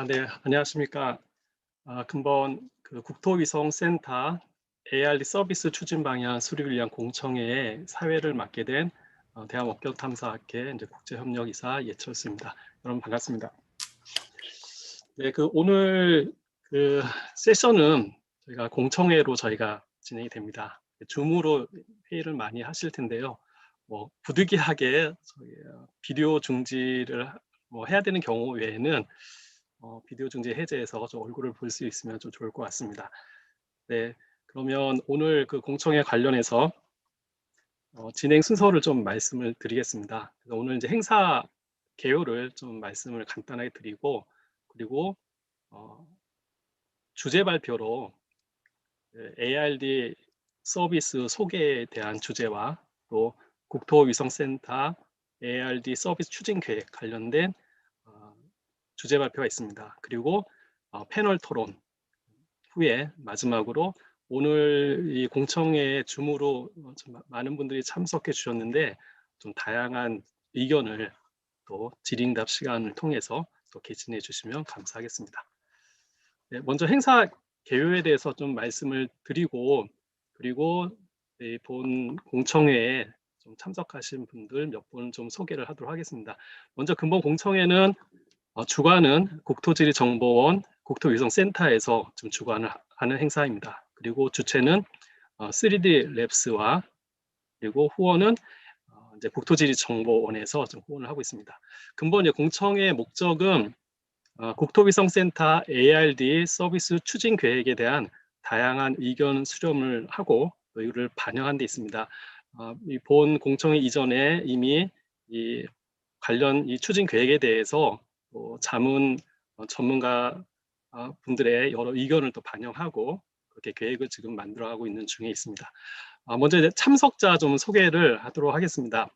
네, 안녕하십니까. 근본 국토위성센터 ARD 서비스 추진 방향 수립을 위한 공청회의 사회를 맡게 된 대한원격탐사학회 이제 국제협력이사 예철수입니다. 여러분 반갑습니다. 네, 오늘 세션은 저희가 공청회로 진행이 됩니다. 줌으로 회의를 많이 하실 텐데요. 부득이하게 비디오 중지를 해야 되는 경우 외에는 비디오 중지 해제해서 좀 얼굴을 볼 수 있으면 좀 좋을 것 같습니다. 네, 그러면 오늘 공청회 관련해서 진행 순서를 좀 말씀을 드리겠습니다. 그래서 오늘 이제 행사 개요를 좀 말씀을 간단하게 드리고, 그리고 주제 발표로 ARD 서비스 소개에 대한 주제와 또 국토위성센터 ARD 서비스 추진 계획 관련된 주제 발표가 있습니다. 그리고 패널 토론 후에 마지막으로 오늘 이 공청회에 줌으로 좀 많은 분들이 참석해 주셨는데 좀 다양한 의견을 또 질의응답 시간을 통해서 또 개진해 주시면 감사하겠습니다. 네, 먼저 행사 개요에 대해서 좀 말씀을 드리고, 그리고 본 공청회에 좀 참석하신 분들 몇 분 좀 소개를 하도록 하겠습니다. 먼저 근본 공청회는 주관은 국토지리정보원 국토위성센터에서 좀 주관을 하는 행사입니다. 그리고 주체는 3D 랩스와 그리고 후원은 이제 국토지리정보원에서 좀 후원을 하고 있습니다. 근본 공청회의 목적은 국토위성센터 ARD 서비스 추진 계획에 대한 다양한 의견 수렴을 하고 또 이를 반영한 데 있습니다. 이 본 공청회 이전에 이미 이 관련 이 추진 계획에 대해서 자문 전문가 분들의 여러 의견을 또 반영하고 그렇게 계획을 지금 만들어가고 있는 중에 있습니다. 먼저 이제 참석자 좀 소개를 하도록 하겠습니다.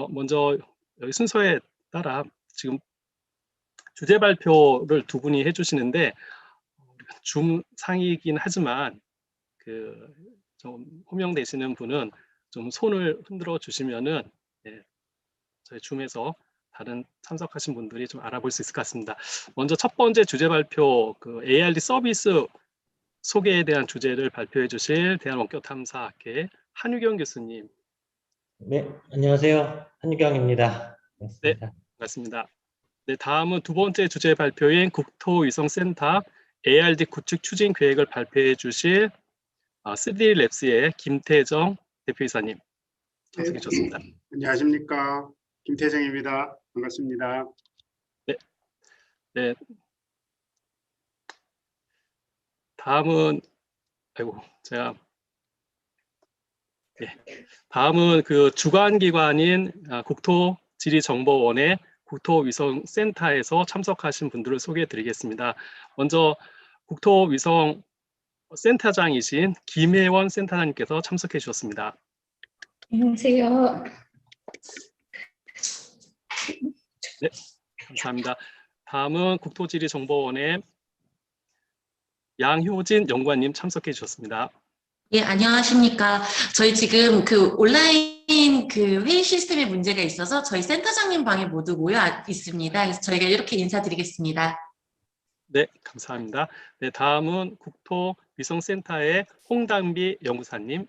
먼저 여기 순서에 따라 지금 주제 발표를 두 분이 해주시는데 줌 상이긴 하지만 좀 호명되시는 분은 좀 손을 흔들어 주시면은 저희 줌에서 다른 참석하신 분들이 좀 알아볼 수 있을 것 같습니다. 먼저 첫 번째 주제 발표 ARD 서비스 소개에 대한 주제를 발표해 주실 대한원격탐사학회 한유경 교수님. 네, 안녕하세요. 한유경입니다. 네, 반갑습니다. 반갑습니다. 네, 다음은 두 번째 주제 발표인 국토위성센터 ARD 구축 추진 계획을 발표해 주실 3D 랩스의 김태정 대표이사님 참석해 주셨습니다. 네, 안녕하십니까. 김태정입니다. 반갑습니다. 네, 네. 다음은 다음은 주관기관인 국토지리정보원의 국토위성센터에서 참석하신 분들을 소개해 드리겠습니다. 먼저 국토위성센터장이신 김혜원 센터장님께서 참석해 주셨습니다. 안녕하세요. 네, 감사합니다. 다음은 국토지리정보원의 양효진 연구원님 참석해 주셨습니다. 예, 안녕하십니까. 저희 지금 온라인 회의 시스템에 문제가 있어서 저희 센터장님 방에 모두 모여 있습니다. 그래서 저희가 이렇게 인사드리겠습니다. 네, 감사합니다. 네, 다음은 국토위성센터의 홍담비 연구사님.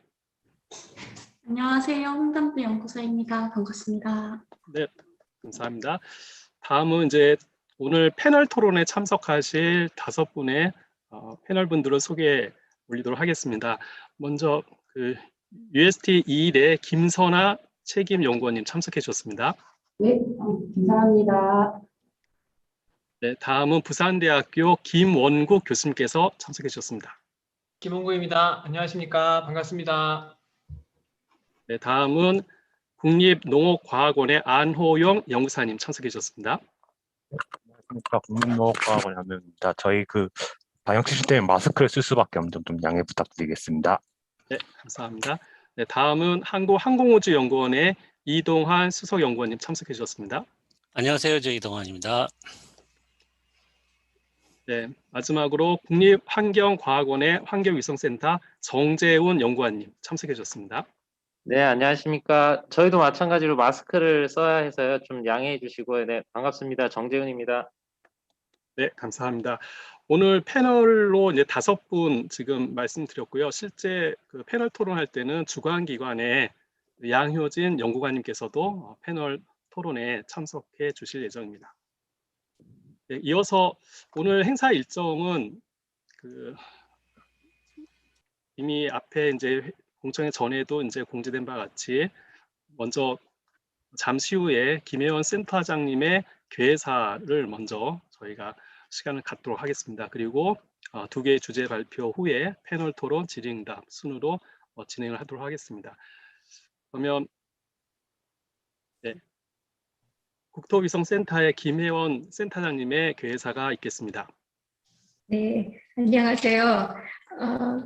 안녕하세요. 홍담비 연구사입니다. 반갑습니다. 네, 감사합니다. 다음은 이제 오늘 패널 토론에 참석하실 5분의 패널 분들을 소개해 올리도록 하겠습니다. 먼저 UST 21의 김선아 책임연구원님 참석해 주셨습니다. 네, 감사합니다. 네, 다음은 부산대학교 김원국 교수님께서 참석해 주셨습니다. 김원국입니다. 안녕하십니까. 반갑습니다. 네, 다음은 국립농업과학원의 안호영 연구사님 참석해 주셨습니다. 안녕하십니까. 국립농업과학원 안호영입니다. 저희 방역 시스템에 마스크를 쓸 수밖에 없는 점 좀 양해 부탁드리겠습니다. 네, 감사합니다. 네, 다음은 한국항공우주연구원의 이동환 수석연구원님 참석해 주셨습니다. 안녕하세요. 저 이동환입니다. 네, 마지막으로 국립환경과학원의 환경위성센터 정재훈 연구원님 참석해 주셨습니다. 네, 안녕하십니까. 저희도 마찬가지로 마스크를 써야 해서요. 좀 양해해 주시고, 네, 반갑습니다. 정재훈입니다. 네, 감사합니다. 오늘 패널로 이제 5분 지금 말씀드렸고요. 실제 그 패널 토론할 때는 주관기관의 양효진 연구관님께서도 패널 토론에 참석해 주실 예정입니다. 네, 이어서 오늘 행사 일정은 이미 앞에 이제 공청회 전에도 이제 공지된 바와 같이 먼저 잠시 후에 김혜원 센터장님의 괴사를 먼저 저희가 시간을 갖도록 하겠습니다. 그리고 2개의 주제 발표 후에 패널 토론, 질의응답 순으로 진행을 하도록 하겠습니다. 그러면 네, 국토위성센터의 김혜원 센터장님의 괴사가 있겠습니다. 네, 안녕하세요.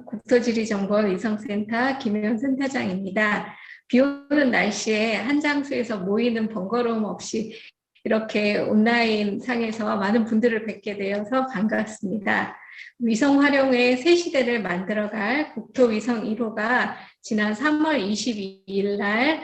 국토지리정보 위성센터 김혜원 센터장입니다. 비 오는 날씨에 한 장소에서 모이는 번거로움 없이 이렇게 온라인 상에서 많은 분들을 뵙게 되어서 반갑습니다. 위성 활용의 새 시대를 만들어갈 국토위성 1호가 지난 3월 22일 날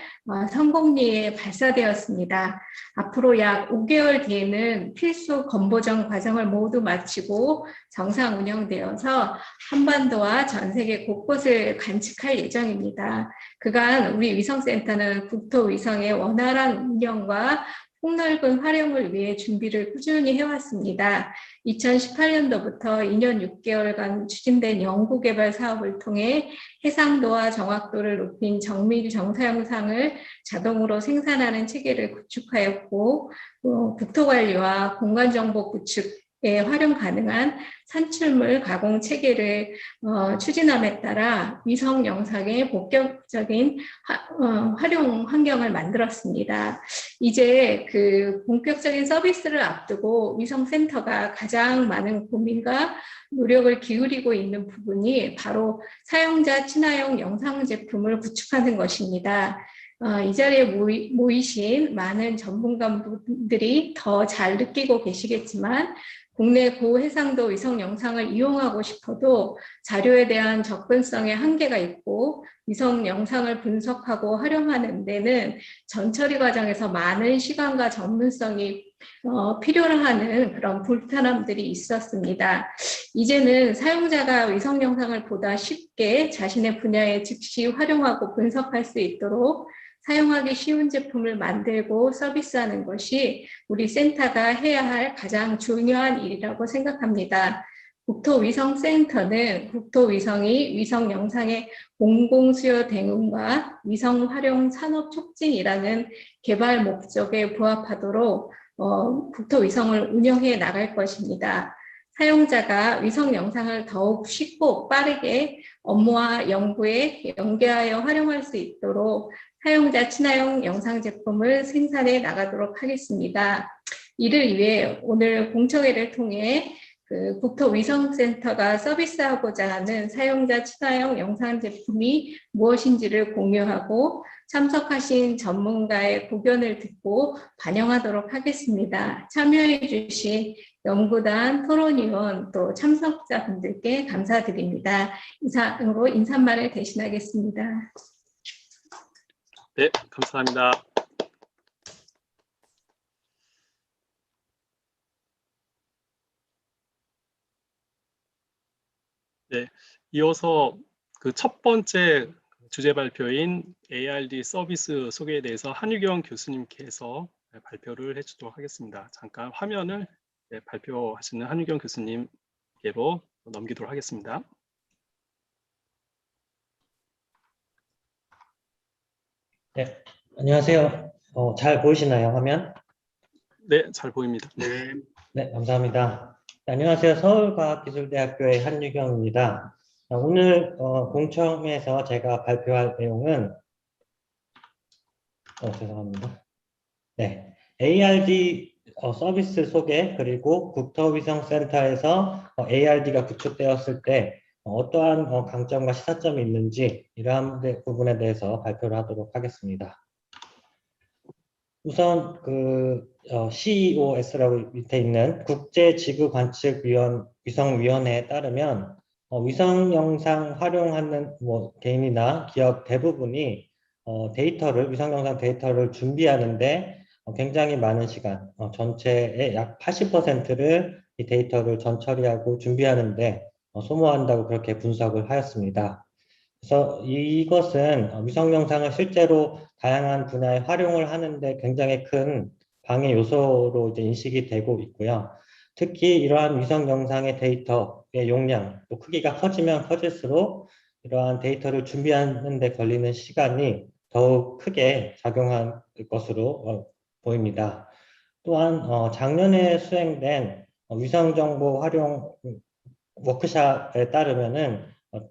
성공리에 발사되었습니다. 앞으로 약 5개월 뒤에는 필수 건보정 과정을 모두 마치고 정상 운영되어서 한반도와 전 세계 곳곳을 관측할 예정입니다. 그간 우리 위성센터는 국토위성의 원활한 운영과 폭넓은 활용을 위해 준비를 꾸준히 해왔습니다. 2018년도부터 2년 6개월간 추진된 연구개발 사업을 통해 해상도와 정확도를 높인 정밀 정사영상을 자동으로 생산하는 체계를 구축하였고, 국토관리와 공간정보 구축에 활용 가능한 산출물 가공 체계를 추진함에 따라 위성 영상의 본격적인 활용 환경을 만들었습니다. 이제 그 본격적인 서비스를 앞두고 위성센터가 가장 많은 고민과 노력을 기울이고 있는 부분이 바로 사용자 친화형 영상 제품을 구축하는 것입니다. 이 자리에 모이신 많은 전문가분들이 더 잘 느끼고 계시겠지만 국내 고해상도 위성 영상을 이용하고 싶어도 자료에 대한 접근성에 한계가 있고 위성 영상을 분석하고 활용하는 데는 전처리 과정에서 많은 시간과 전문성이 필요로 하는 그런 불편함들이 있었습니다. 이제는 사용자가 위성 영상을 보다 쉽게 자신의 분야에 즉시 활용하고 분석할 수 있도록 사용하기 쉬운 제품을 만들고 서비스하는 것이 우리 센터가 해야 할 가장 중요한 일이라고 생각합니다. 국토위성센터는 국토위성이 위성 영상의 공공수요 대응과 위성 활용 산업 촉진이라는 개발 목적에 부합하도록 국토위성을 운영해 나갈 것입니다. 사용자가 위성 영상을 더욱 쉽고 빠르게 업무와 연구에 연계하여 활용할 수 있도록 사용자 친화형 영상 제품을 생산해 나가도록 하겠습니다. 이를 위해 오늘 공청회를 통해 국토위성센터가 서비스하고자 하는 사용자 친화형 영상 제품이 무엇인지를 공유하고 참석하신 전문가의 고견을 듣고 반영하도록 하겠습니다. 참여해 주신 연구단, 토론위원, 또 참석자분들께 감사드립니다. 이상으로 인사말을 대신하겠습니다. 네, 감사합니다. 네, 이어서 그 첫 번째 주제 발표인 ARD 서비스 소개에 대해서 한유경 교수님께서 발표를 해주도록 하겠습니다. 잠깐 화면을 발표하시는 한유경 교수님께로 넘기도록 하겠습니다. 네, 안녕하세요. 잘 보이시나요, 화면? 네, 잘 보입니다. 네, 네, 감사합니다. 네, 안녕하세요. 서울과학기술대학교의 한유경입니다. 오늘 공청회에서 제가 발표할 내용은 죄송합니다. 네, ARD 서비스 소개 그리고 국토위성센터에서 ARD가 구축되었을 때 어떠한 강점과 시사점이 있는지 이러한 부분에 대해서 발표를 하도록 하겠습니다. 우선 CEOS라고 밑에 있는 국제지구관측위성위원회에 따르면 위성 영상 활용하는 개인이나 기업 대부분이 데이터를, 위성 영상 데이터를 준비하는데 굉장히 많은 시간, 전체의 약 80%를 이 데이터를 전처리하고 준비하는데 소모한다고 그렇게 분석을 하였습니다. 그래서 이것은 위성 영상을 실제로 다양한 분야에 활용을 하는데 굉장히 큰 방해 요소로 이제 인식이 되고 있고요. 특히 이러한 위성 영상의 데이터의 용량, 또 크기가 커지면 커질수록 이러한 데이터를 준비하는 데 걸리는 시간이 더욱 크게 작용한 것으로 보입니다. 또한 작년에 수행된 위성정보 활용 워크숍에 따르면은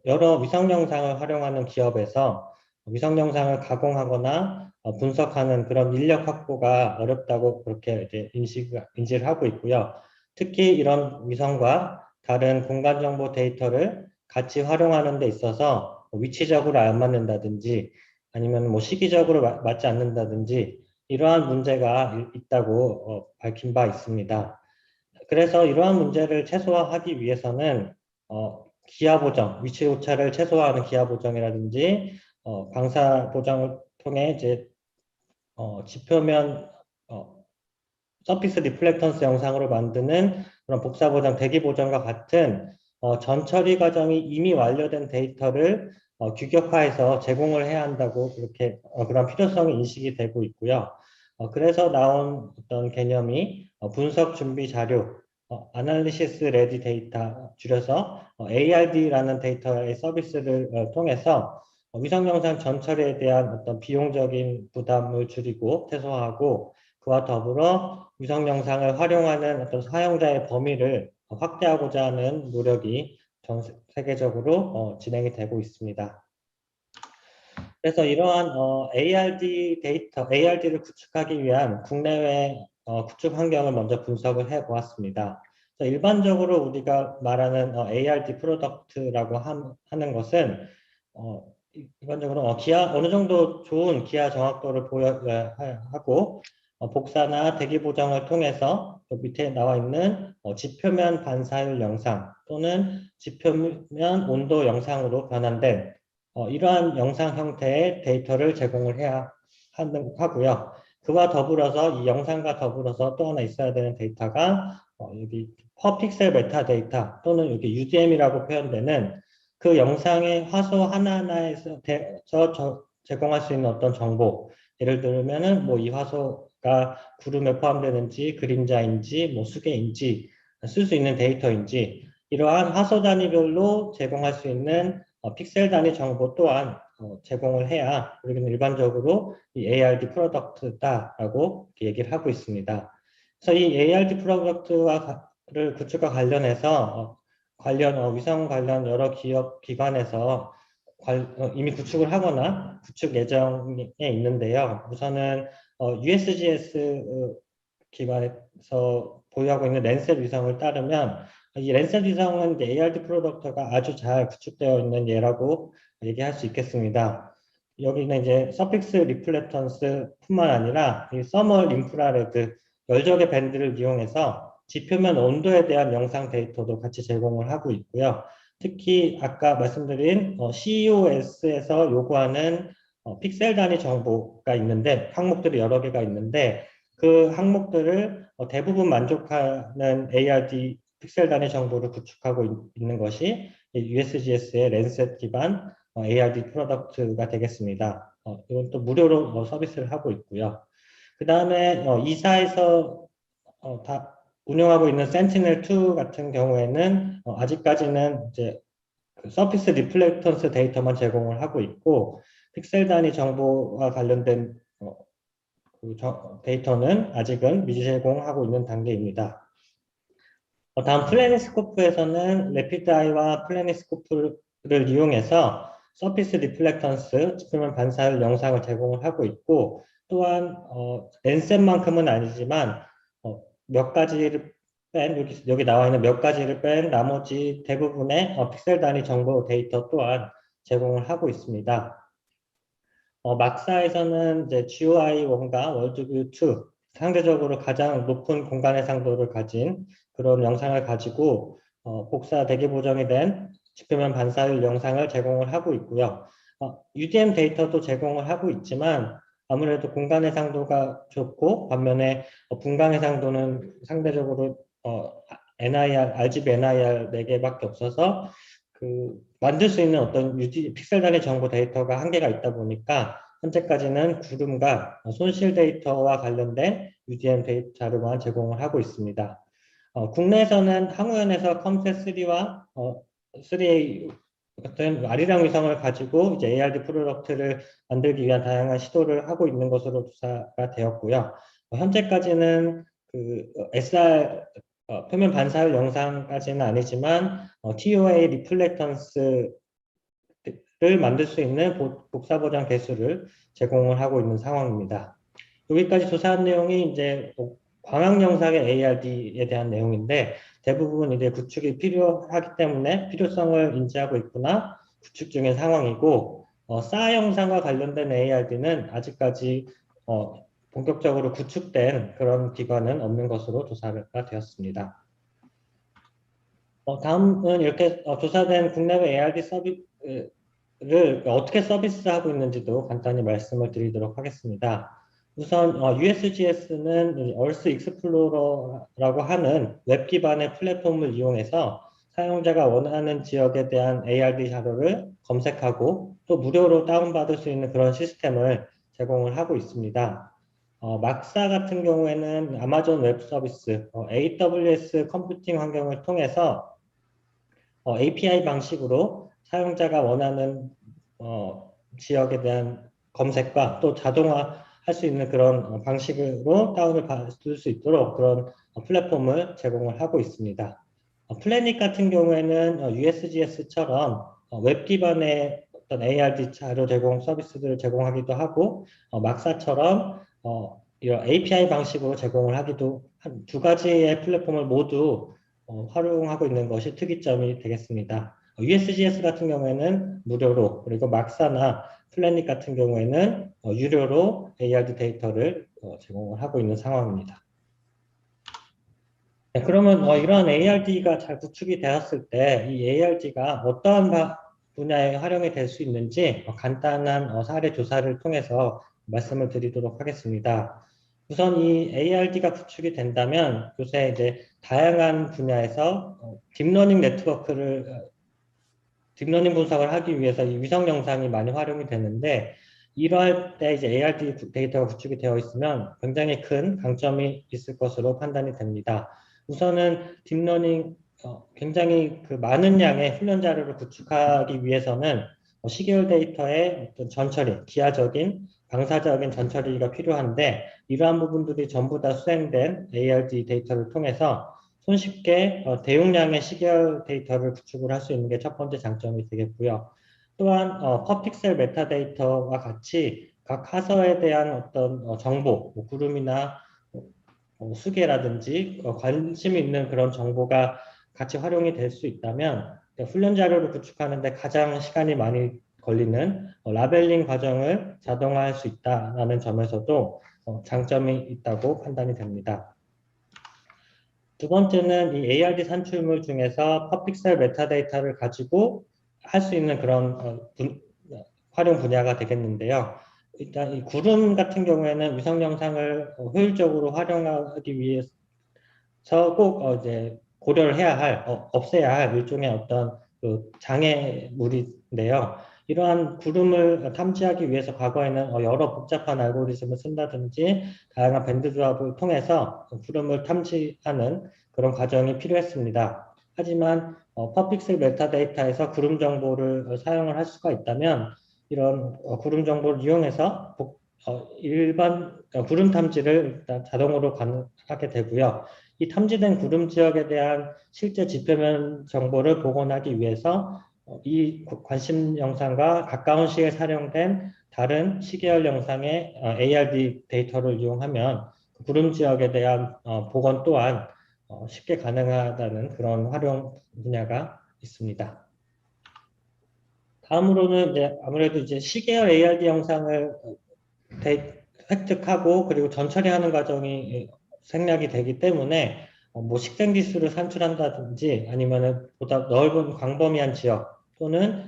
여러 위성 영상을 활용하는 기업에서 위성 영상을 가공하거나 분석하는 그런 인력 확보가 어렵다고 그렇게 이제 인지를 하고 있고요. 특히 이런 위성과 다른 공간 정보 데이터를 같이 활용하는 데 있어서 위치적으로 안 맞는다든지 아니면 뭐 시기적으로 맞지 않는다든지 이러한 문제가 있다고 밝힌 바 있습니다. 그래서 이러한 문제를 최소화하기 위해서는 기하 보정, 위치 오차를 최소화하는 기하 보정이라든지 방사 보정을 통해 이제 지표면 서피스 리플렉턴스 영상으로 만드는 그런 복사 보정, 대기 보정과 같은 전처리 과정이 이미 완료된 데이터를 규격화해서 제공을 해야 한다고 그렇게 그런 필요성이 인식이 되고 있고요. 그래서 나온 어떤 개념이 분석 준비 자료, Analysis Ready Data, 줄여서 ARD라는 데이터의 서비스를 통해서 위성 영상 전처리에 대한 어떤 비용적인 부담을 줄이고 최소화하고 그와 더불어 위성 영상을 활용하는 어떤 사용자의 범위를 확대하고자 하는 노력이 전 세계적으로 진행이 되고 있습니다. 그래서 이러한 ARD 데이터, ARD를 구축하기 위한 국내외 구축 환경을 먼저 분석을 해 보았습니다. 일반적으로 우리가 말하는 ARD 프로덕트라고 하는 것은 일반적으로 어느 정도 좋은 기하 정확도를 하고 복사나 대기 보정을 통해서 밑에 나와 있는 지표면 반사율 영상 또는 지표면 온도 영상으로 변환된 이러한 영상 형태의 데이터를 제공을 해야 하고요. 그와 더불어서 이 영상과 더불어서 또 하나 있어야 되는 데이터가 여기 퍼 픽셀 메타데이터 또는 여기 UDM이라고 표현되는 그 영상의 화소 하나하나에서 제공할 수 있는 어떤 정보, 예를 들면은 뭐 이 화소가 구름에 포함되는지 그림자인지 뭐 수계인지 쓸 수 있는 데이터인지 이러한 화소 단위별로 제공할 수 있는 픽셀 단위 정보 또한 제공을 해야 우리는 일반적으로 이 ARD 프로덕트다라고 얘기를 하고 있습니다. 그래서 이 ARD 프로덕트를 구축과 관련해서 위성 관련 여러 기업 기관에서 이미 구축을 하거나 구축 예정에 있는데요. 우선은 USGS 기관에서 보유하고 있는 랜셋 위성을 따르면 이 랜셋 위성은 이제 ARD 프로덕트가 아주 잘 구축되어 있는 예라고 얘기할 수 있겠습니다. 여기는 이제 서픽스 리플렉턴스 뿐만 아니라 이 서멀 인프라레드 열적의 밴드를 이용해서 지표면 온도에 대한 영상 데이터도 같이 제공을 하고 있고요. 특히 아까 말씀드린 CEOS에서 요구하는 픽셀 단위 정보가 있는데 항목들이 여러 개가 있는데 그 항목들을 대부분 만족하는 ARD 픽셀 단위 정보를 구축하고 있는 것이 USGS의 랜셋 기반 ARD 프로덕트가 되겠습니다. 이건 또 무료로 서비스를 하고 있고요. 그 다음에 이사에서 다 운영하고 있는 센티넬2 같은 경우에는 아직까지는 이제 서피스 리플렉턴스 데이터만 제공을 하고 있고 픽셀 단위 정보와 관련된 데이터는 아직은 미제공하고 있는 단계입니다. 다음 플래닛스코프에서는 레피드아이와 플래닛스코프를 이용해서 서피스 리플렉턴스, 지표면 반사율 영상을 제공을 하고 있고 또한 랜셋만큼은 아니지만 몇 가지를 뺀 여기 나와 있는 몇 가지를 뺀 나머지 대부분의 픽셀 단위 정보 데이터 또한 제공을 하고 있습니다. 막사에서는 이제 GOI1과 월드뷰2 상대적으로 가장 높은 공간 해상도를 가진 그런 영상을 가지고 복사 대기 보정이 된 지표면 반사율 영상을 제공을 하고 있고요. UDM 데이터도 제공을 하고 있지만 아무래도 공간 해상도가 좋고 반면에 분광 해상도는 상대적으로 NIR, RGB NIR 4개밖에 없어서 만들 수 있는 어떤 픽셀 단위 정보 데이터가 한계가 있다 보니까 현재까지는 구름과 손실 데이터와 관련된 UDM 데이터로만 제공을 하고 있습니다. 국내에서는 항우연에서 컴셋3와 3A 같은 아리랑 위성을 가지고 이제 ARD 프로덕트를 만들기 위한 다양한 시도를 하고 있는 것으로 조사가 되었고요. 현재까지는 SR 표면 반사율 영상까지는 아니지만 TOA 리플렉턴스를 만들 수 있는 복사 보정 개수를 제공을 하고 있는 상황입니다. 여기까지 조사한 내용이 이제 광학 영상의 ARD에 대한 내용인데 대부분 이제 구축이 필요하기 때문에 필요성을 인지하고 있구나 구축 중인 상황이고 SAR 영상과 관련된 ARD는 아직까지 본격적으로 구축된 그런 기관은 없는 것으로 조사가 되었습니다. 다음은 이렇게 조사된 국내외 ARD 서비스를 어떻게 서비스하고 있는지도 간단히 말씀을 드리도록 하겠습니다. 우선 USGS는 Earth Explorer라고 하는 웹 기반의 플랫폼을 이용해서 사용자가 원하는 지역에 대한 ARD 자료를 검색하고 또 무료로 다운받을 수 있는 그런 시스템을 제공을 하고 있습니다. 막사 같은 경우에는 아마존 웹 서비스, AWS 컴퓨팅 환경을 통해서 API 방식으로 사용자가 원하는 지역에 대한 검색과 또 자동화 할 수 있는 그런 방식으로 다운을 받을 수 있도록 그런 플랫폼을 제공을 하고 있습니다. 플래닛 같은 경우에는 USGS처럼 웹 기반의 어떤 ARD 자료 제공 서비스들을 제공하기도 하고 막사처럼 이런 API 방식으로 제공을 하기도 한 두 가지의 플랫폼을 모두 활용하고 있는 것이 특이점이 되겠습니다. USGS 같은 경우에는 무료로 그리고 막사나 플래닛 같은 경우에는 유료로 ARD 데이터를 제공을 하고 있는 상황입니다. 네, 그러면 이러한 ARD가 잘 구축이 되었을 때 이 ARD가 어떠한 분야에 활용이 될 수 있는지 간단한 사례 조사를 통해서 말씀을 드리도록 하겠습니다. 우선 이 ARD가 구축이 된다면 요새 이제 다양한 분야에서 딥러닝 분석을 하기 위해서 이 위성 영상이 많이 활용이 되는데 이러할 때 이제 ARD 데이터가 구축이 되어 있으면 굉장히 큰 강점이 있을 것으로 판단이 됩니다. 우선은 딥러닝 굉장히 많은 양의 훈련 자료를 구축하기 위해서는 시계열 데이터의 어떤 전처리, 기하적인 방사적인 전처리가 필요한데 이러한 부분들이 전부 다 수행된 ARD 데이터를 통해서 손쉽게 대용량의 시계열 데이터를 구축을 할 수 있는 게 첫 번째 장점이 되겠고요. 또한 퍼픽셀 메타데이터와 같이 각 하서에 대한 어떤 정보, 구름이나 수계라든지 관심이 있는 그런 정보가 같이 활용이 될 수 있다면 훈련 자료를 구축하는데 가장 시간이 많이 걸리는 라벨링 과정을 자동화할 수 있다는 점에서도 장점이 있다고 판단이 됩니다. 두 번째는 이 ARD 산출물 중에서 퍼픽셀 메타데이터를 가지고 할 수 있는 그런 활용 분야가 되겠는데요. 일단 이 구름 같은 경우에는 위성 영상을 효율적으로 활용하기 위해서 꼭 이제 고려를 해야 할, 없애야 할 일종의 어떤 장애물인데요. 이러한 구름을 탐지하기 위해서 과거에는 여러 복잡한 알고리즘을 쓴다든지 다양한 밴드 조합을 통해서 구름을 탐지하는 그런 과정이 필요했습니다. 하지만 퍼픽셀 메타데이터에서 구름 정보를 사용을 할 수가 있다면 이런 구름 정보를 이용해서 일반 구름 탐지를 일단 자동으로 가능하게 되고요. 이 탐지된 구름 지역에 대한 실제 지표면 정보를 복원하기 위해서 이 관심 영상과 가까운 시에 촬영된 다른 시계열 영상의 ARD 데이터를 이용하면 구름 지역에 대한 복원 또한 쉽게 가능하다는 그런 활용 분야가 있습니다. 다음으로는 이제 아무래도 이제 시계열 ARD 영상을 획득하고 그리고 전처리하는 과정이 생략이 되기 때문에 뭐 식생 기술을 산출한다든지 아니면은 보다 넓은 광범위한 지역 또는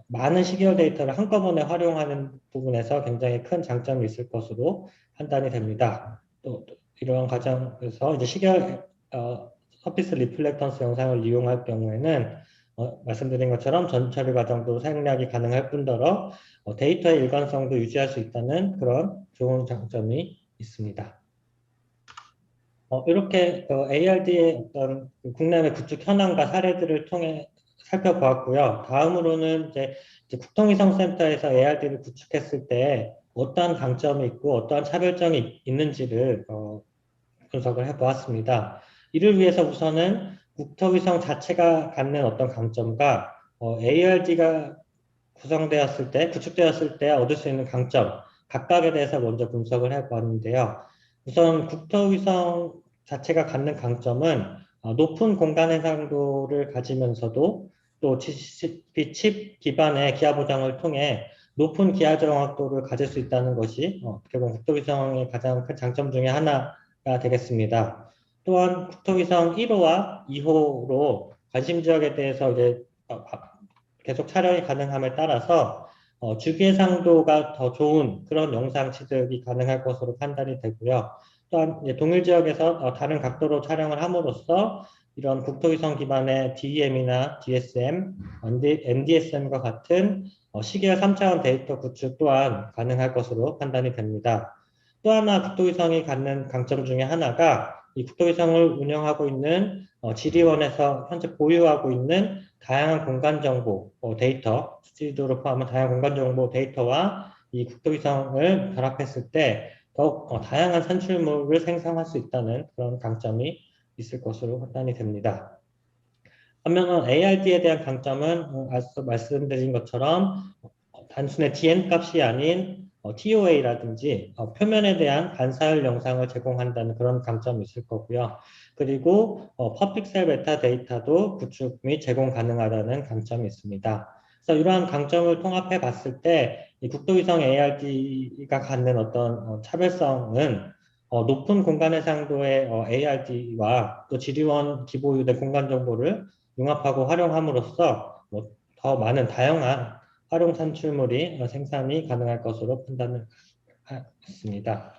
많은 시계열 데이터를 한꺼번에 활용하는 부분에서 굉장히 큰 장점이 있을 것으로 판단이 됩니다. 또 이러한 과정에서 이제 시계열 서피스 리플렉턴스 영상을 이용할 경우에는 말씀드린 것처럼 전처리 과정도 생략이 가능할 뿐더러 데이터의 일관성도 유지할 수 있다는 그런 좋은 장점이 있습니다. 이렇게 ARD의 어떤 국내외 구축 현황과 사례들을 통해 살펴보았고요. 다음으로는 이제 국통위성센터에서 ARD를 구축했을 때 어떠한 강점이 있고 어떠한 차별점이 있는지를 분석을 해보았습니다. 이를 위해서 우선은 국토위성 자체가 갖는 어떤 강점과 ARD가 구성되었을 때, 구축되었을 때 얻을 수 있는 강점 각각에 대해서 먼저 분석을 해보았는데요. 우선 국토위성 자체가 갖는 강점은 높은 공간 해상도를 가지면서도 또 칩 기반의 기하 보장을 통해 높은 기하 정확도를 가질 수 있다는 것이 어떻게 보면 국토위성의 가장 큰 장점 중에 하나가 되겠습니다. 또한 국토위성 1호와 2호로 관심 지역에 대해서 이제 계속 촬영이 가능함에 따라서 주기해상도가 더 좋은 그런 영상 취득이 가능할 것으로 판단이 되고요. 또한 동일 지역에서 다른 각도로 촬영을 함으로써 이런 국토위성 기반의 DEM이나 DSM, NDSM과 같은 시계열 3차원 데이터 구축 또한 가능할 것으로 판단이 됩니다. 또 하나 국토위성이 갖는 강점 중에 하나가 이 국토위성을 운영하고 있는 지리원에서 현재 보유하고 있는 다양한 공간 정보 데이터, 스튜디오를 포함한 다양한 공간 정보 데이터와 이 국토위성을 결합했을 때 더욱 다양한 산출물을 생성할 수 있다는 그런 강점이 있을 것으로 판단이 됩니다. 반면에 ARD에 대한 강점은 앞서 말씀드린 것처럼 단순히 DN 값이 아닌 TOA라든지 표면에 대한 반사율 영상을 제공한다는 그런 강점이 있을 거고요. 그리고 퍼픽셀 메타 데이터도 구축 및 제공 가능하다는 강점이 있습니다. 그래서 이러한 강점을 통합해 봤을 때 이 국토위성 ARD가 갖는 어떤 차별성은 높은 공간 해상도의 ARD와 또 지리원 기보유대 공간 정보를 융합하고 활용함으로써 더 많은 다양한 활용 산출물이 생산이 가능할 것으로 판단을 했습니다.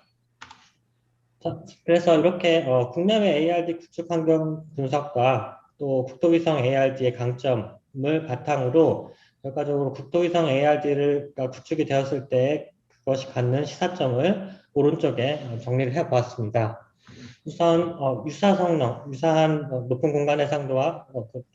그래서 이렇게 국내외 ARD 구축 환경 분석과 또 국토위성 ARD의 강점을 바탕으로 결과적으로 국토위성 ARD가 구축이 되었을 때 그것이 갖는 시사점을 오른쪽에 정리를 해보았습니다. 우선 유사 성능, 유사한 높은 공간 해상도와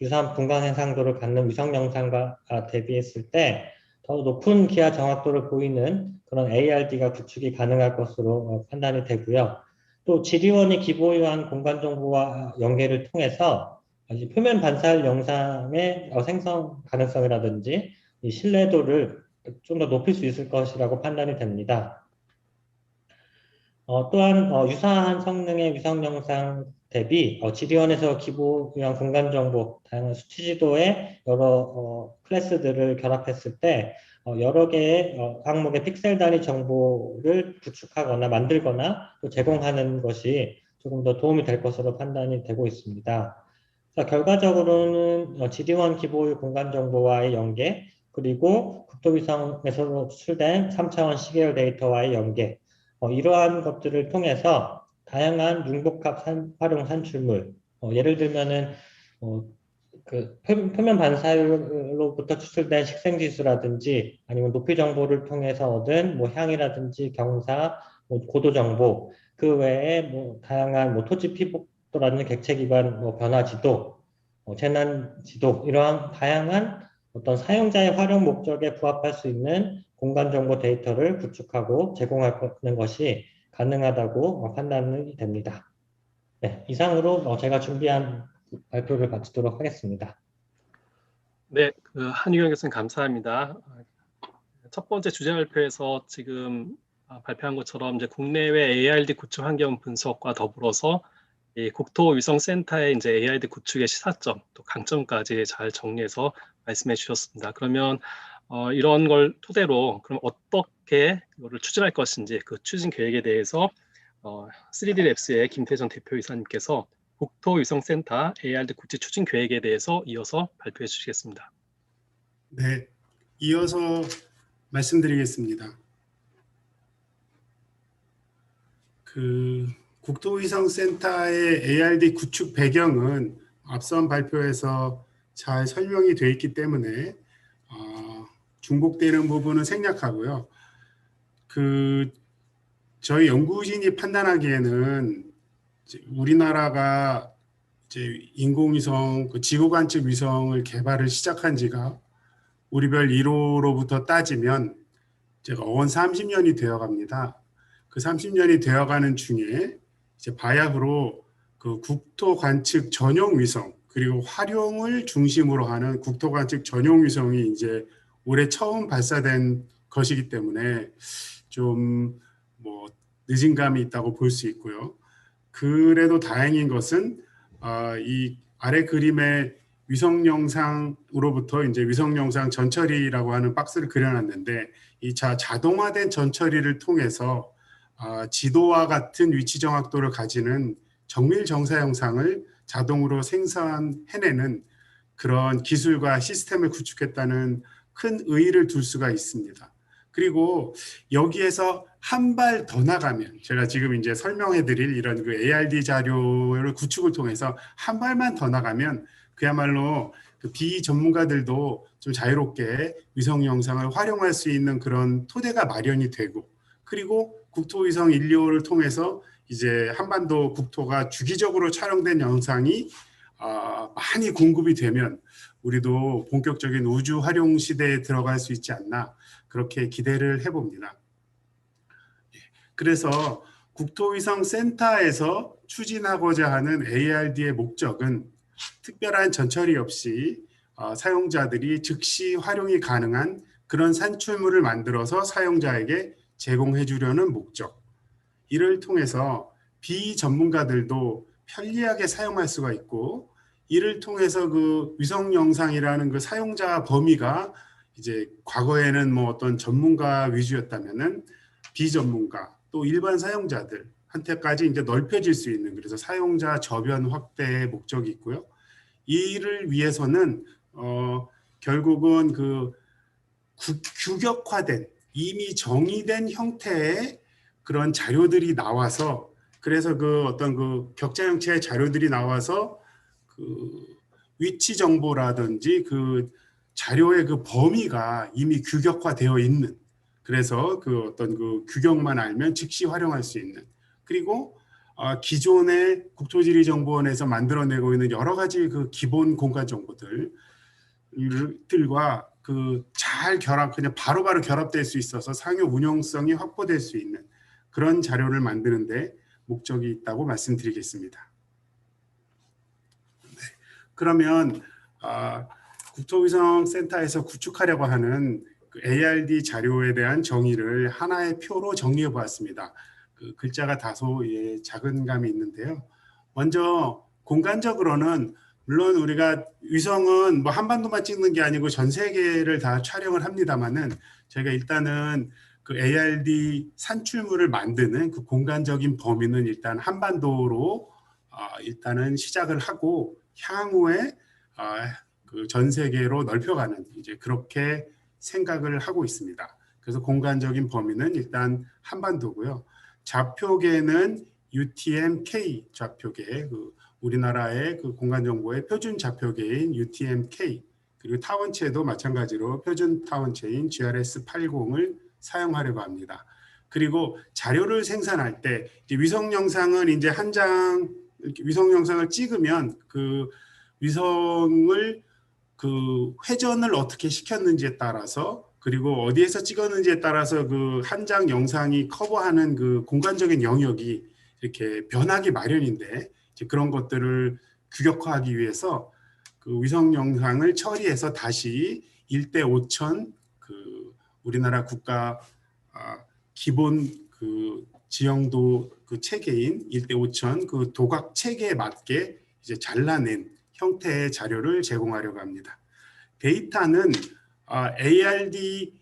유사한 분간 해상도를 갖는 위성 영상과 대비했을 때 더 높은 기하 정확도를 보이는 그런 ARD가 구축이 가능할 것으로 판단이 되고요. 또 지리원이 기보유한 공간 정보와 연계를 통해서 표면 반사율 영상의 생성 가능성이라든지 이 신뢰도를 좀 더 높일 수 있을 것이라고 판단이 됩니다. 또한 유사한 성능의 위성 영상 대비 지리원에서 기보유한 공간 정보, 다양한 수치지도의 여러 클래스들을 결합했을 때 여러 개의 항목의 픽셀 단위 정보를 구축하거나 만들거나 또 제공하는 것이 조금 더 도움이 될 것으로 판단이 되고 있습니다. 자, 결과적으로는 지리원 기보유 공간 정보와의 연계, 그리고 국토위성에서 수출된 3차원 시계열 데이터와의 연계, 이러한 것들을 통해서 다양한 융복합 활용 산출물, 예를 들면은 그 표면 반사율로부터 추출된 식생지수라든지 아니면 높이 정보를 통해서 얻은 향이라든지 경사, 고도 정보, 그 외에 다양한 토지 피복도라는 객체 기반 변화 지도, 재난 지도, 이러한 다양한 어떤 사용자의 활용 목적에 부합할 수 있는 공간 정보 데이터를 구축하고 제공하는 것이 가능하다고 판단이 됩니다. 네, 이상으로 제가 준비한 발표를 마치도록 하겠습니다. 네, 한유경 교수님 감사합니다. 첫 번째 주제 발표에서 지금 발표한 것처럼 이제 국내외 ARD 구축 환경 분석과 더불어서 이 국토위성센터의 이제 ARD 구축의 시사점, 또 강점까지 잘 정리해서 말씀해 주셨습니다. 그러면 이런 걸 토대로 그럼 어떻게 이거를 추진할 것인지 그 추진 계획에 대해서 3D랩스의 김태정 대표이사님께서 국토위성센터 ARD 구축 추진 계획에 대해서 이어서 발표해 주시겠습니다. 네, 이어서 말씀드리겠습니다. 국토위성센터의 ARD 구축 배경은 앞선 발표에서 잘 설명이 되어 있기 때문에 중복되는 부분은 생략하고요. 저희 연구진이 판단하기에는 우리나라가 인공위성, 지구 관측 위성을 개발을 시작한 지가 우리별 1호로부터 따지면 제가 어언 30년이 되어 갑니다. 그 30년이 되어가는 중에 이제 바야흐로 국토 관측 전용 위성 그리고 활용을 중심으로 하는 국토 관측 전용 위성이 이제 올해 처음 발사된 것이기 때문에 좀 늦은 감이 있다고 볼 수 있고요. 그래도 다행인 것은 이 아래 그림의 위성 영상으로부터 이제 위성 영상 전처리라고 하는 박스를 그려놨는데 이 자동화된 전처리를 통해서 지도와 같은 위치 정확도를 가지는 정밀 정사 영상을 자동으로 생산해내는 그런 기술과 시스템을 구축했다는 큰 의의를 둘 수가 있습니다. 그리고 여기에서 한 발 더 나가면 제가 지금 이제 설명해드릴 이런 ARD 자료를 구축을 통해서 한 발만 더 나가면 그야말로 비전문가들도 좀 자유롭게 위성 영상을 활용할 수 있는 그런 토대가 마련이 되고 그리고 국토위성 1, 2호를 통해서 이제 한반도 국토가 주기적으로 촬영된 영상이 많이 공급이 되면 우리도 본격적인 우주 활용 시대에 들어갈 수 있지 않나 그렇게 기대를 해봅니다. 그래서 국토위성센터에서 추진하고자 하는 ARD의 목적은 특별한 전처리 없이 사용자들이 즉시 활용이 가능한 그런 산출물을 만들어서 사용자에게 제공해 주려는 목적. 이를 통해서 비전문가들도 편리하게 사용할 수가 있고 이를 통해서 위성 영상이라는 사용자 범위가 이제 과거에는 어떤 전문가 위주였다면은 비전문가 또 일반 사용자들한테까지 이제 넓혀질 수 있는 그래서 사용자 저변 확대의 목적이 있고요. 이를 위해서는 결국은 규격화된 이미 정의된 형태의 그런 자료들이 나와서 그래서 어떤 격자 형체의 자료들이 나와서 위치 정보라든지 자료의 범위가 이미 규격화되어 있는 그래서 어떤 규격만 알면 즉시 활용할 수 있는 그리고 기존의 국토지리정보원에서 만들어내고 있는 여러 가지 기본 공간 정보들과 잘 그냥 바로바로 결합될 수 있어서 상호 운용성이 확보될 수 있는 그런 자료를 만드는 데 목적이 있다고 말씀드리겠습니다. 네. 그러면 국토위성센터에서 구축하려고 하는 ARD 자료에 대한 정의를 하나의 표로 정리해 보았습니다. 글자가 다소 작은 감이 있는데요. 먼저 공간적으로는 물론 우리가 위성은 한반도만 찍는 게 아니고 전 세계를 다 촬영을 합니다만은 저희가 일단은 ARD 산출물을 만드는 공간적인 범위는 일단 한반도로 일단은 시작을 하고 향후에 전 세계로 넓혀가는 이제 그렇게 생각을 하고 있습니다. 그래서 공간적인 범위는 일단 한반도고요. 좌표계는 UTM-K 좌표계, 우리나라의 공간정보의 표준 좌표계인 UTM-K 그리고 타원체도 마찬가지로 표준 타원체인 GRS-80을 사용하려고 합니다. 그리고 자료를 생산할 때 위성 영상은 이제 한 장 위성 영상을 찍으면 위성을 회전을 어떻게 시켰는지에 따라서 그리고 어디에서 찍었는지에 따라서 한 장 영상이 커버하는 공간적인 영역이 이렇게 변하기 마련인데 그런 것들을 규격화하기 위해서 위성 영상을 처리해서 다시 1:5000 우리나라 국가 기본 지형도 체계인 1:5000 도각 체계에 맞게 이제 잘라낸 형태의 자료를 제공하려고 합니다. 데이터는 ARD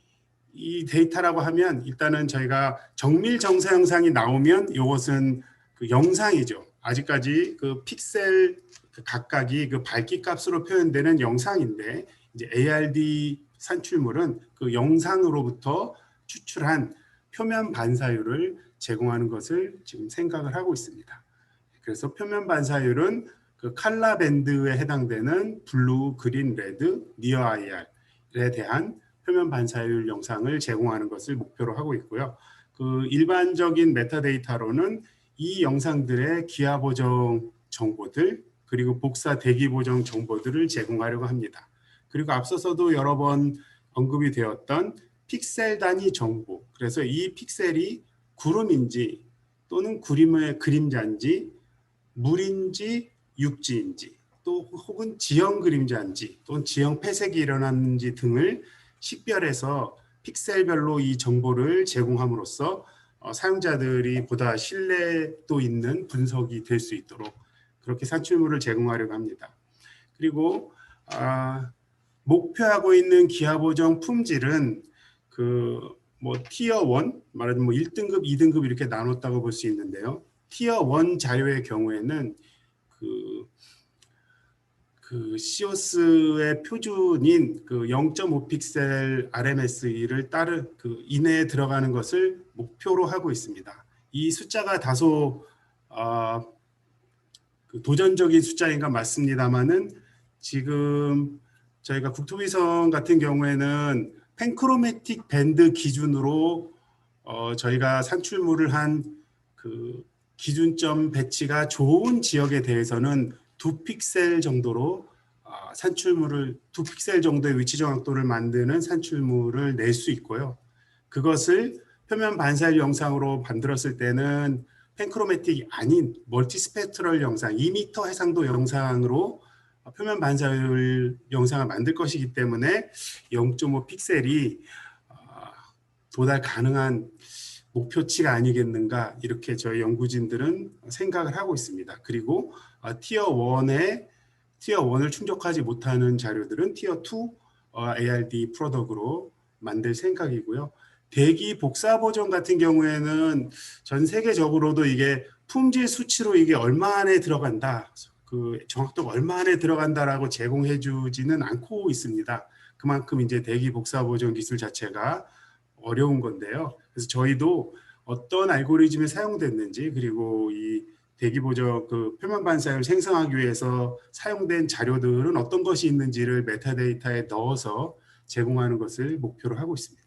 이 데이터라고 하면 일단은 저희가 정밀 정사 영상이 나오면 이것은 영상이죠. 아직까지 픽셀 각각이 밝기 값으로 표현되는 영상인데 이제 ARD 산출물은 그 영상으로부터 추출한 표면 반사율을 제공하는 것을 지금 생각을 하고 있습니다. 그래서 표면 반사율은 그 칼라 밴드에 해당되는 블루, 그린, 레드, 니어 IR에 대한 표면 반사율 영상을 제공하는 것을 목표로 하고 있고요. 그 일반적인 메타데이터로는 이 영상들의 기하 보정 정보들 그리고 복사 대기 보정 정보들을 제공하려고 합니다. 그리고 앞서서도 여러 번 언급이 되었던 픽셀 단위 정보, 그래서 이 픽셀이 구름인지 또는 구름의 그림자인지 물인지 육지인지 또 혹은 지형 그림자인지 또는 지형 폐색이 일어났는지 등을 식별해서 픽셀별로 이 정보를 제공함으로써 사용자들이 보다 신뢰도 있는 분석이 될 수 있도록 그렇게 산출물을 제공하려고 합니다. 그리고 목표하고 있는 기하 보정 품질은 그 뭐 티어 1 말하자면 뭐 1등급, 2등급 이렇게 나눴다고 볼 수 있는데요. 티어 1 자료의 경우에는 그 시오스의 표준인 그 0.5 픽셀 RMSE를 따른 그 이내에 들어가는 것을 목표로 하고 있습니다. 이 숫자가 다소 그 도전적인 숫자인가 맞습니다만은 지금 저희가 국토위성 같은 경우에는 펜크로매틱 밴드 기준으로 저희가 산출물을 한 그 기준점 배치가 좋은 지역에 대해서는 2픽셀 정도로 산출물을 2픽셀 정도의 위치 정확도를 만드는 산출물을 낼 수 있고요. 그것을 표면 반사율 영상으로 만들었을 때는 펜크로매틱이 아닌 멀티스펙트럴 영상, 2m 해상도 영상으로 표면 반사율 영상을 만들 것이기 때문에 0.5 픽셀이 도달 가능한 목표치가 아니겠는가 이렇게 저희 연구진들은 생각을 하고 있습니다. 그리고 티어 1을 충족하지 못하는 자료들은 티어 2 ARD 프로덕으로 만들 생각이고요. 대기 복사 보정 같은 경우에는 전 세계적으로도 이게 품질 수치로 이게 얼마 안에 들어간다, 그 정확도가 얼마 안에 들어간다라고 제공해 주지는 않고 있습니다. 그만큼 이제 대기 복사 보정 기술 자체가 어려운 건데요. 그래서 저희도 어떤 알고리즘이 사용됐는지 그리고 이 대기 보정 그 표면 반사율을 생성하기 위해서 사용된 자료들은 어떤 것이 있는지를 메타데이터에 넣어서 제공하는 것을 목표로 하고 있습니다.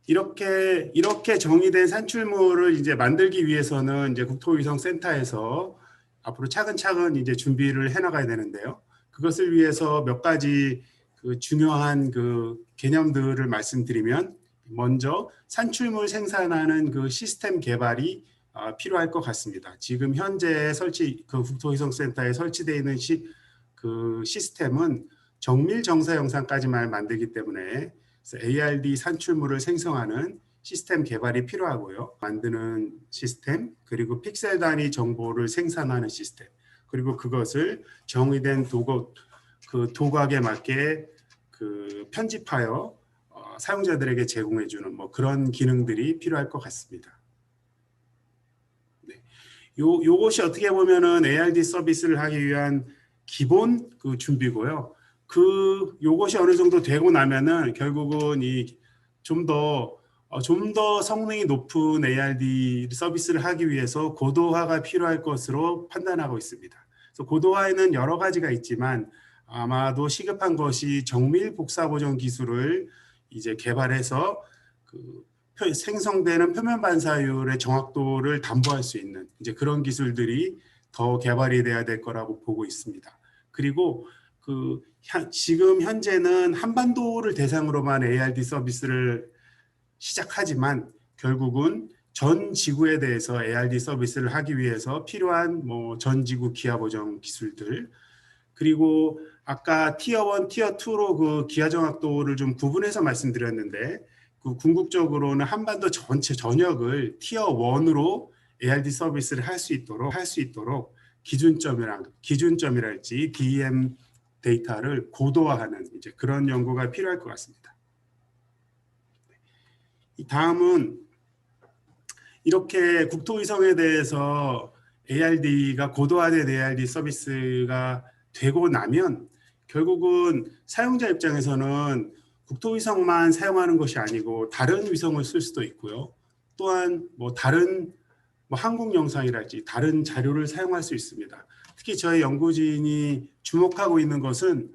이렇게 정의된 산출물을 이제 만들기 위해서는 이제 국토위성센터에서 앞으로 차근차근 이제 준비를 해나가야 되는데요. 그것을 위해서 몇 가지 그 중요한 그 개념들을 말씀드리면, 먼저 산출물 생산하는 그 시스템 개발이 필요할 것 같습니다. 지금 현재 그 국토위성센터에 설치되어 있는 그 시스템은 정밀 정사 영상까지만 만들기 때문에 ARD 산출물을 생성하는 시스템 개발이 필요하고요. 만드는 시스템, 그리고 픽셀 단위 정보를 생산하는 시스템, 그리고 그것을 정의된 도각에 맞게 그 편집하여 사용자들에게 제공해주는 뭐 그런 기능들이 필요할 것 같습니다. 네. 요것이 어떻게 보면은 ARD 서비스를 하기 위한 기본 그 준비고요. 요것이 어느 정도 되고 나면은 결국은 좀 더 성능이 높은 ARD 서비스를 하기 위해서 고도화가 필요할 것으로 판단하고 있습니다. 그래서 고도화에는 여러 가지가 있지만 아마도 시급한 것이 정밀 복사 보정 기술을 이제 개발해서 그 생성되는 표면 반사율의 정확도를 담보할 수 있는 이제 그런 기술들이 더 개발이 돼야 될 거라고 보고 있습니다. 그리고 지금 현재는 한반도를 대상으로만 ARD 서비스를 시작하지만 결국은 전 지구에 대해서 ARD 서비스를 하기 위해서 필요한 뭐 전 지구 기하 보정 기술들, 그리고 아까 티어 1, 티어 2로 그 기하 정확도를 좀 구분해서 말씀드렸는데 그 궁극적으로는 한반도 전역을 티어 1으로 ARD 서비스를 할 수 있도록 기준점이랄지 DEM 데이터를 고도화하는 이제 그런 연구가 필요할 것 같습니다. 다음은 이렇게 국토위성에 대해서 ARD가 고도화된 ARD 서비스가 되고 나면 결국은 사용자 입장에서는 국토위성만 사용하는 것이 아니고 다른 위성을 쓸 수도 있고요. 또한 뭐 다른 항공 영상이랄지 다른 자료를 사용할 수 있습니다. 특히 저희 연구진이 주목하고 있는 것은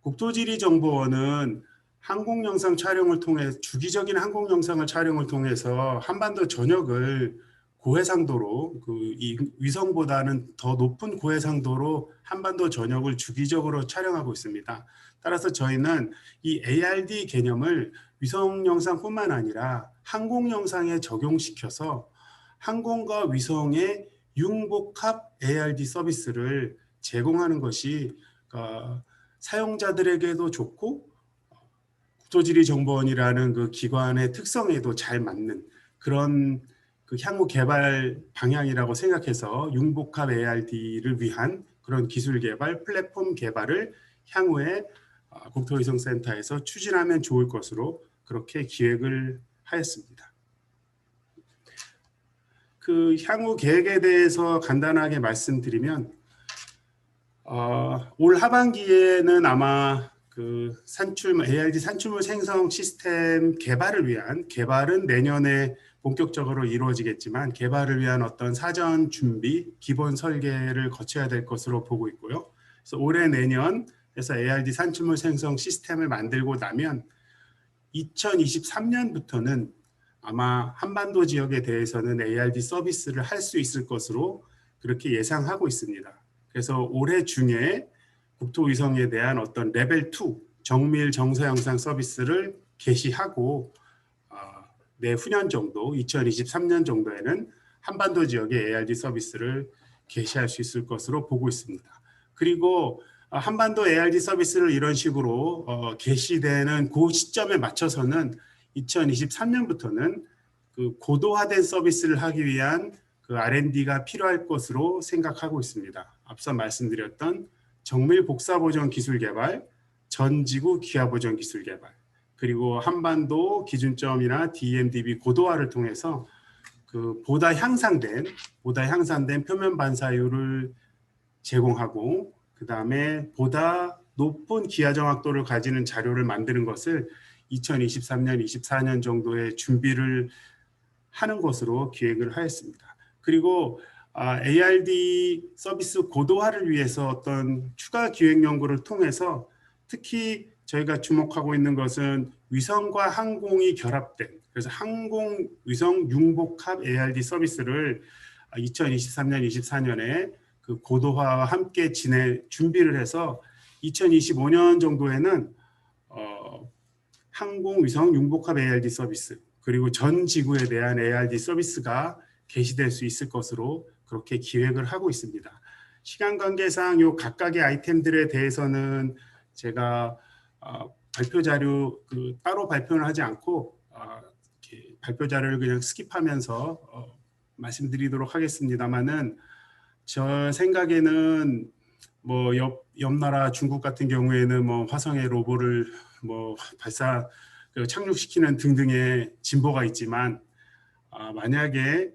국토지리정보원은 항공 영상 촬영을 통해 주기적인 항공 영상을 촬영을 통해서 한반도 전역을 고해상도로 이 위성보다는 더 높은 고해상도로 한반도 전역을 주기적으로 촬영하고 있습니다. 따라서 저희는 이 ARD 개념을 위성 영상뿐만 아니라 항공 영상에 적용시켜서 항공과 위성의 융복합 ARD 서비스를 제공하는 것이 사용자들에게도 좋고 국토지리정보원이라는 그 기관의 특성에도 잘 맞는 그런 그 향후 개발 방향이라고 생각해서 융복합 ARD를 위한 그런 기술 개발, 플랫폼 개발을 향후에 국토위성센터에서 추진하면 좋을 것으로 그렇게 기획을 하였습니다. 그 향후 계획에 대해서 간단하게 말씀드리면 올 하반기에는 아마 그 ARD 산출물 생성 시스템 개발은 내년에 본격적으로 이루어지겠지만 개발을 위한 어떤 사전 준비, 기본 설계를 거쳐야 될 것으로 보고 있고요. 그래서 올해 내년에서 ARD 산출물 생성 시스템을 만들고 나면 2023년부터는 아마 한반도 지역에 대해서는 ARD 서비스를 할 수 있을 것으로 그렇게 예상하고 있습니다. 그래서 올해 중에 국토위성에 대한 어떤 레벨 2 정밀 정서 영상 서비스를 개시하고 내후년 정도 2023년 정도에는 한반도 지역의 ARD 서비스를 개시할 수 있을 것으로 보고 있습니다. 그리고 한반도 ARD 서비스를 이런 식으로 개시되는 그 시점에 맞춰서는 2023년부터는 그 고도화된 서비스를 하기 위한 그 R&D가 필요할 것으로 생각하고 있습니다. 앞서 말씀드렸던 정밀 복사 보정 기술 개발, 전지구 기하 보정 기술 개발, 그리고 한반도 기준점이나 DMDB 고도화를 통해서 그 보다 향상된 표면 반사율을 제공하고 그 다음에 보다 높은 기하 정확도를 가지는 자료를 만드는 것을 2023년, 24년 정도에 준비를 하는 것으로 기획을 하였습니다. 그리고 ARD 서비스 고도화를 위해서 어떤 추가 기획 연구를 통해서 특히 저희가 주목하고 있는 것은 위성과 항공이 결합된 그래서 항공 위성 융복합 ARD 서비스를 2023년, 24년에 그 고도화와 함께 준비를 해서 2025년 정도에는 항공 위성 융복합 ARD 서비스 그리고 전 지구에 대한 ARD 서비스가 개시될 수 있을 것으로 그렇게 기획을 하고 있습니다. 시간 관계상 요 각각의 아이템들에 대해서는 제가 발표 자료 따로 발표는 하지 않고 이렇게 발표 자료를 그냥 스킵하면서 말씀드리도록 하겠습니다만은 저 생각에는 뭐 옆 나라 중국 같은 경우에는 뭐 화성에 로봇을 뭐 착륙시키는 등등의 진보가 있지만 만약에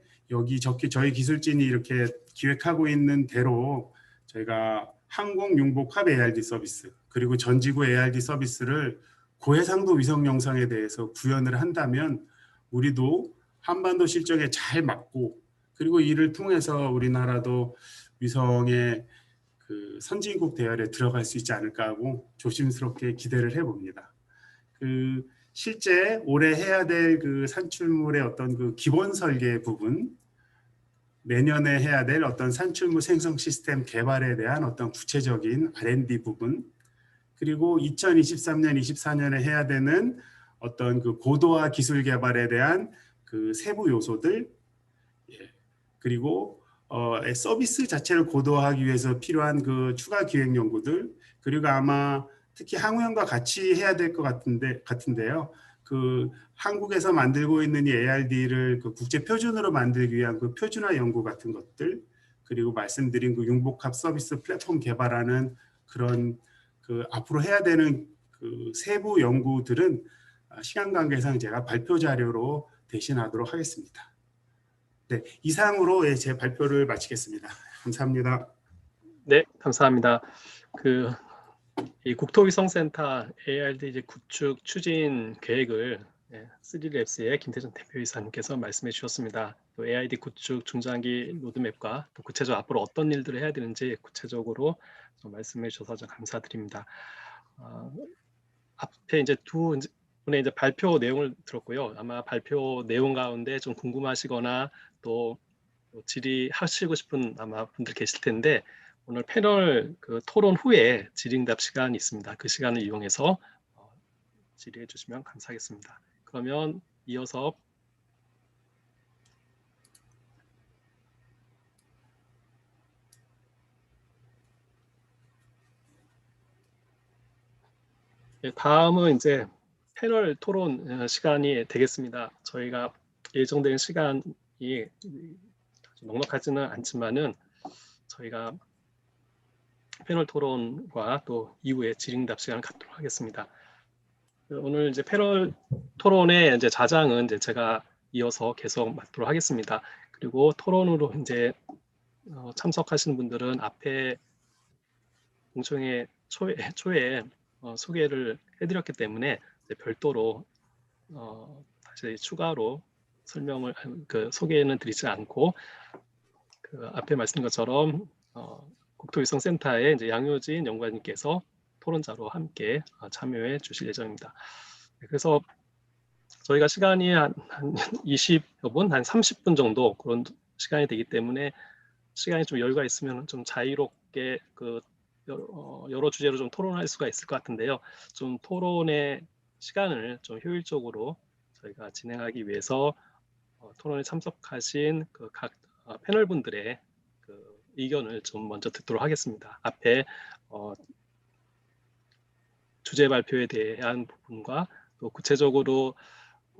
저희 기술진이 이렇게 기획하고 있는 대로 저희가 항공 융복합 ARD 서비스 그리고 전지구 ARD 서비스를 고해상도 위성 영상에 대해서 구현을 한다면 우리도 한반도 실정에 잘 맞고 그리고 이를 통해서 우리나라도 위성의 그 선진국 대열에 들어갈 수 있지 않을까 하고 조심스럽게 기대를 해봅니다. 그 실제 올해 해야 될 그 산출물의 어떤 그 기본 설계 부분, 내년에 해야 될 어떤 산출물 생성 시스템 개발에 대한 어떤 구체적인 R&D 부분, 그리고 2023년, 24년에 해야 되는 어떤 그 고도화 기술 개발에 대한 그 세부 요소들, 그리고 서비스 자체를 고도화하기 위해서 필요한 그 추가 기획 연구들, 그리고 아마 특히 항우영과 같이 해야 될 것 같은데요. 그 한국에서 만들고 있는 이 ARD를 그 국제 표준으로 만들기 위한 그 표준화 연구 같은 것들, 그리고 말씀드린 그 융복합 서비스 플랫폼 개발하는 그런 그 앞으로 해야 되는 그 세부 연구들은 시간 관계상 제가 발표 자료로 대신하도록 하겠습니다. 네, 이상으로 제 발표를 마치겠습니다. 감사합니다. 네, 감사합니다. 이 국토위성센터 ARD 이제 구축 추진 계획을 3랩스의 김태전 대표이사님께서 말씀해 주셨습니다. 또 AID 구축 중장기 로드맵과 또 구체적으로 앞으로 어떤 일들을 해야 되는지 구체적으로 좀 말씀해 주셔서 좀 감사드립니다. 앞에 이제 두 분의 이제 발표 내용을 들었고요. 아마 발표 내용 가운데 좀 궁금하시거나 또 질의하시고 싶은 아마 분들 계실 텐데 오늘 패널 그 토론 후에 질의응답 시간이 있습니다. 그 시간을 이용해서 질의해 주시면 감사하겠습니다. 그러면 이어서 다음은 이제 패널 토론 시간이 되겠습니다. 저희가 예정된 시간이 넉넉하지는 않지만은 저희가 패널 토론과 또 이후에 질의응답 시간을 갖도록 하겠습니다. 오늘 이제 패널 토론의 이제 자장은 이제 제가 이어서 계속 맡도록 하겠습니다. 그리고 토론으로 이제 참석하시는 분들은 앞에 공청회 초에 소개를 해드렸기 때문에 이제 별도로 다시 추가로 설명을 소개는 드리지 않고 그 앞에 말씀드린 것처럼 국토위성센터의 이제 양효진 연구관님께서 토론자로 함께 참여해 주실 예정입니다. 그래서 저희가 시간이 한 20여 분, 한 30분 정도 그런 시간이 되기 때문에 시간이 좀 여유가 있으면 좀 자유롭게 여러 주제로 좀 토론할 수가 있을 것 같은데요. 좀 토론의 시간을 좀 효율적으로 저희가 진행하기 위해서 토론에 참석하신 그 각 패널 분들의 그 의견을 좀 먼저 듣도록 하겠습니다. 앞에 주제 발표에 대한 부분과 또 구체적으로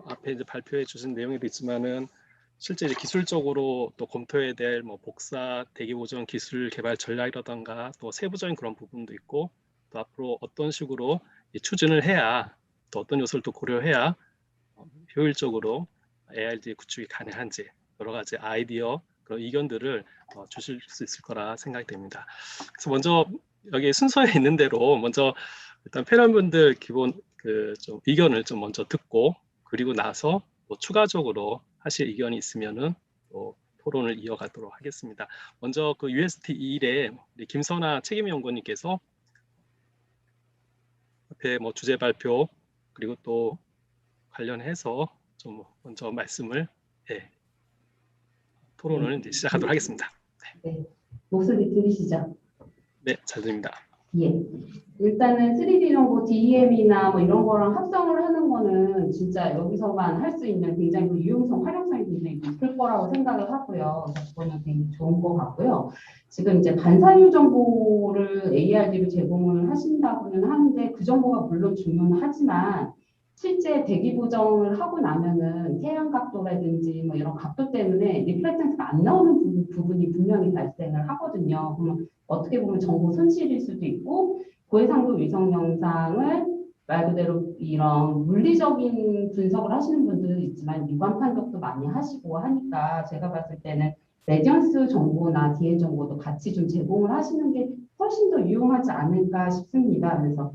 앞에 이제 발표해 주신 내용에도 있지만은 실제 이제 기술적으로 또 검토해야 될 뭐 복사 대기 보정 기술 개발 전략이라던가 또 세부적인 그런 부분도 있고 또 앞으로 어떤 식으로 추진을 해야 또 어떤 요소를 또 고려해야 효율적으로 ARD 구축이 가능한지 여러 가지 아이디어 그런 의견들을 주실 수 있을 거라 생각이 됩니다. 그래서 먼저 여기 순서에 있는 대로 먼저 일단 패널분들 기본 좀 의견을 좀 먼저 듣고 그리고 나서 또 추가적으로 하실 의견이 있으면은 또 토론을 이어가도록 하겠습니다. 먼저 그 UST 2일에 김선아 책임연구원님께서 앞에 뭐 주제 발표 그리고 또 관련해서 좀 먼저 말씀을 토론을 이제 시작하도록 하겠습니다. 네, 목소리 들리시죠? 네, 잘 들립니다. 예. 일단은 3D 정보 DEM이나 뭐 이런 거랑 합성을 하는 거는 진짜 여기서만 할 수 있는 굉장히 그 유용성, 활용성이 굉장히 높을 거라고 생각을 하고요. 그거는 되게 좋은 것 같고요. 지금 이제 반사율 정보를 ARD로 제공을 하신다고는 하는데 그 정보가 물론 중요하지만 실제 대기 보정을 하고 나면은 태양 각도라든지 뭐 이런 각도 때문에 리플렉턴스가 안 나오는 부분이 분명히 발생을 하거든요. 그러면 어떻게 보면 정보 손실일 수도 있고 고해상도 위성 영상을 말 그대로 이런 물리적인 분석을 하시는 분들도 있지만 유관 판독도 많이 하시고 하니까 제가 봤을 때는 레디언스 정보나 DL 정보도 같이 좀 제공을 하시는 게 훨씬 더 유용하지 않을까 싶습니다. 그래서